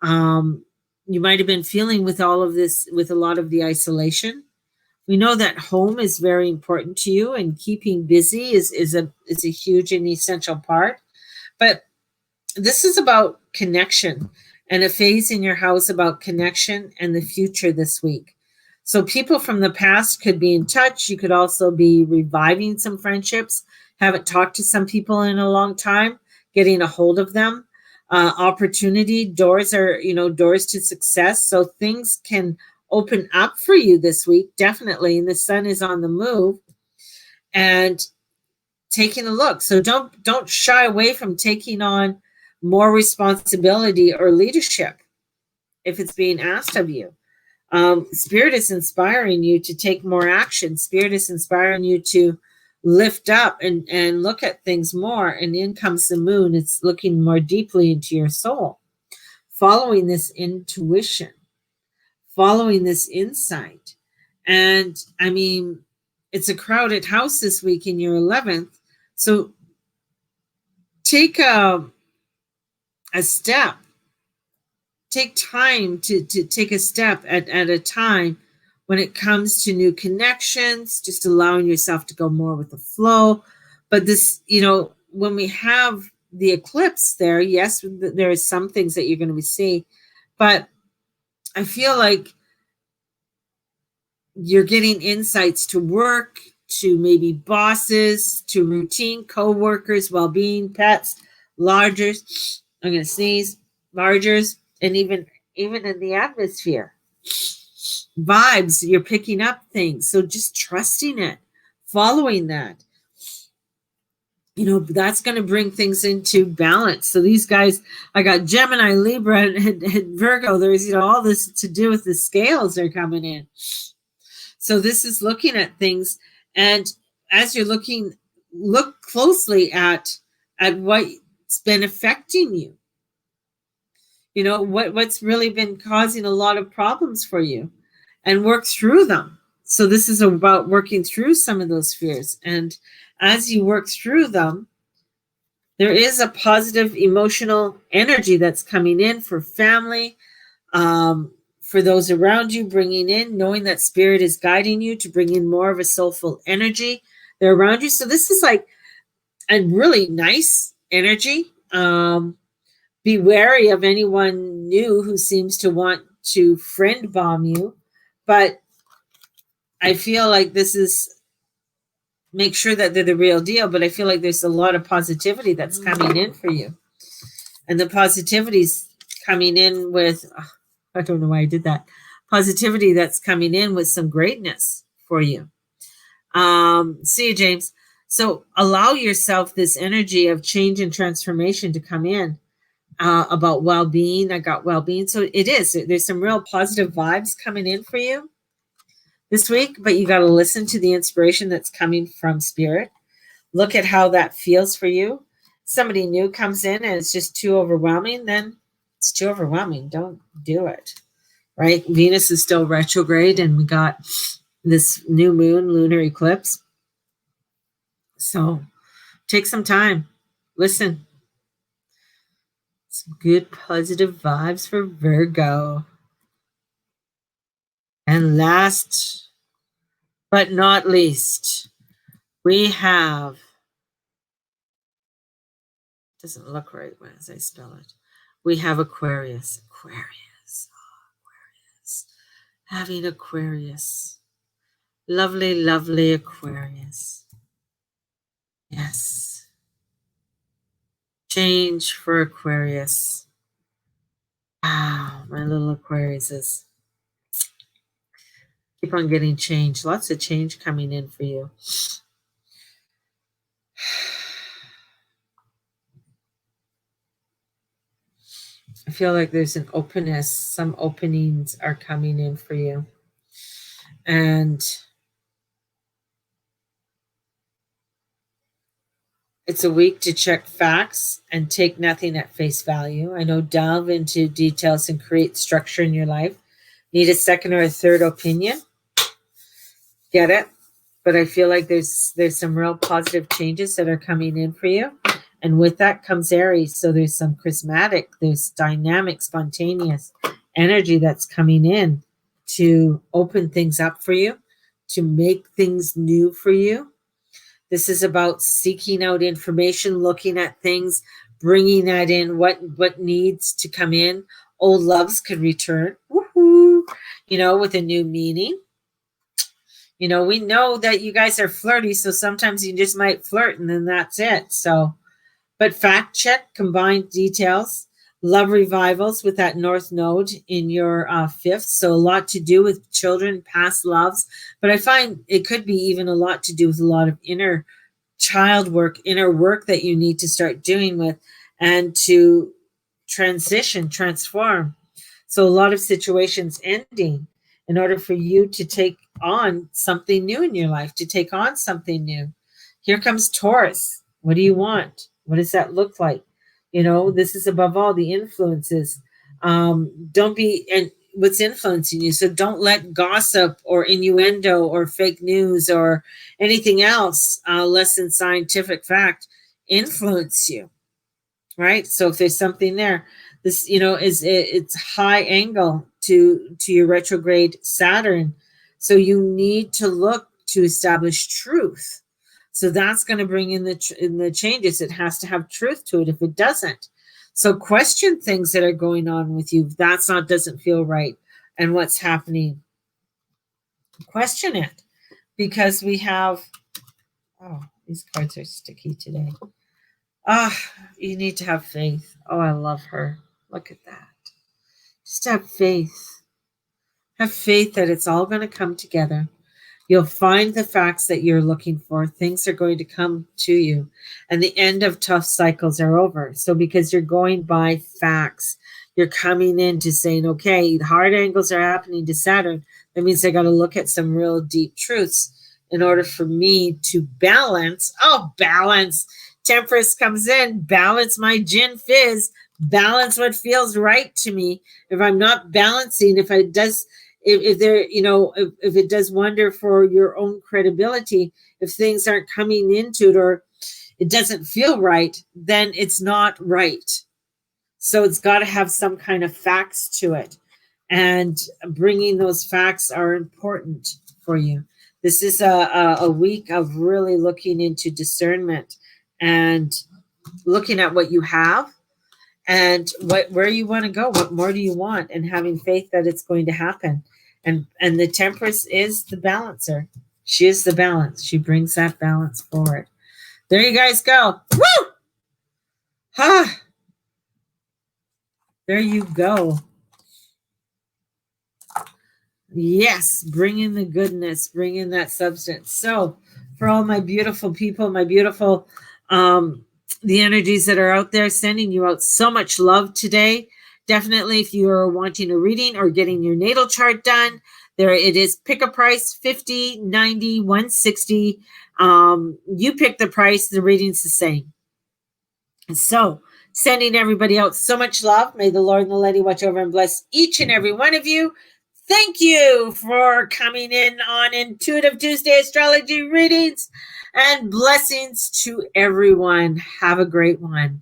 You might have been feeling with all of this, with a lot of the isolation. We know that home is very important to you, and keeping busy is a huge and essential part. But this is about connection, and a phase in your house about connection and the future this week. So people from the past could be in touch. You could also be reviving some friendships. Haven't talked to some people in a long time, getting a hold of them. Opportunity, doors are, doors to success. So things can open up for you this week, definitely. And the sun is on the move and taking a look. So don't shy away from taking on more responsibility or leadership if it's being asked of you. Spirit is inspiring you to take more action. Spirit is inspiring you to lift up and look at things more. And in comes the moon. It's looking more deeply into your soul, following this intuition, following this insight. And I mean, it's a crowded house this week in your 11th. So take a step. Take time to take a step at a time when it comes to new connections, just allowing yourself to go more with the flow. But this, when we have the eclipse there, yes, there are some things that you're going to be seeing, but I feel like you're getting insights to work, to maybe bosses, to routine, co-workers, well-being, pets, lodgers. I'm going to sneeze, lodgers, and even in the atmosphere. Vibes, you're picking up things. So just trusting it, following that. That's going to bring things into balance. So these guys, I got Gemini, Libra, and Virgo. There's, all this to do with the scales are coming in. So this is looking at things, and as you're look closely at what's been affecting you. What's really been causing a lot of problems for you, and work through them. So this is about working through some of those fears. And as you work through them, there is a positive emotional energy that's coming in for family, for those around you, bringing in, knowing that spirit is guiding you to bring in more of a soulful energy. They're around you. So this is like a really nice energy. Be wary of anyone new who seems to want to friend bomb you. But I feel like this is, make sure that they're the real deal. But I feel like there's a lot of positivity that's coming in for you. And the positivity's coming in with, I don't know why I did that. Positivity that's coming in with some greatness for you. See you, James. So allow yourself this energy of change and transformation to come in. About well-being. I got well-being. So it is. There's some real positive vibes coming in for you this week, but you got to listen to the inspiration that's coming from spirit. Look at how that feels for you. Somebody new comes in and it's just too overwhelming, then it's too overwhelming. Don't do it, right? Venus is still retrograde, and we got this new moon lunar eclipse. So take some time. Listen. Some good positive vibes for Virgo. And last but not least, we have, doesn't look right as I spell it. We have Aquarius. Aquarius. Oh, Aquarius. Having Aquarius. Lovely, lovely Aquarius. Yes. Change for Aquarius. Wow, my little Aquariuses. Keep on getting change. Lots of change coming in for you. I feel like there's an openness. Some openings are coming in for you. And it's a week to check facts and take nothing at face value. I know, delve into details and create structure in your life. Need a second or a third opinion. Get it? But I feel like there's some real positive changes that are coming in for you. And with that comes Aries. So there's some charismatic, there's dynamic, spontaneous energy that's coming in to open things up for you, to make things new for you. This is about seeking out information, looking at things, bringing that in, what needs to come in. Old loves can return, woohoo, with a new meaning. We know that you guys are flirty, so sometimes you just might flirt and then that's it. So, but fact check, combined details, love revivals with that North Node in your fifth. So a lot to do with children, past loves. But I find it could be even a lot to do with a lot of inner child work, inner work that you need to start doing with and to transform. So a lot of situations ending in order for you to take on something new in your life, to take on something new. Here comes Taurus. What do you want? What does that look like? This is above all the influences. Don't be, and what's influencing you. So don't let gossip or innuendo or fake news or anything else less than scientific fact influence you. Right? So if there's something there, this, it's high angle to your retrograde Saturn. So you need to look to establish truth. So that's going to bring in the changes. It has to have truth to it. If it doesn't, so question things that are going on with you. Doesn't feel right, and what's happening. Question it, because we have. Oh, these cards are sticky today. You need to have faith. Oh, I love her. Look at that. Just have faith. Have faith that it's all going to come together. You'll find the facts that you're looking for. Things are going to come to you. And the end of tough cycles are over. So because you're going by facts, you're coming into saying, okay, the hard angles are happening to Saturn. That means I got to look at some real deep truths in order for me to balance. Oh, balance. Temperance comes in. Balance my gin fizz. Balance what feels right to me. If I'm not balancing, if it does wonder for your own credibility, if things aren't coming into it or it doesn't feel right, then it's not right. So it's got to have some kind of facts to it. And bringing those facts are important for you. This is a week of really looking into discernment and looking at what you have and where you want to go. What more do you want? And having faith that it's going to happen. And the Temperance is the balancer. She is the balance. She brings that balance forward. There you guys go. Woo! Ha! There you go. Yes, bring in the goodness, bring in that substance. So for all my beautiful people, my beautiful, the energies that are out there, sending you out so much love today. Definitely, if you are wanting a reading or getting your natal chart done, there it is. Pick a price, $50, $90, $160. You pick the price, the reading's the same. So sending everybody out so much love. May the Lord and the Lady watch over and bless each and every one of you. Thank you for coming in on Intuitive Tuesday Astrology readings, and blessings to everyone. Have a great one.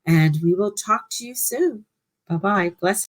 And we will talk to you soon. Bye-bye. Bless.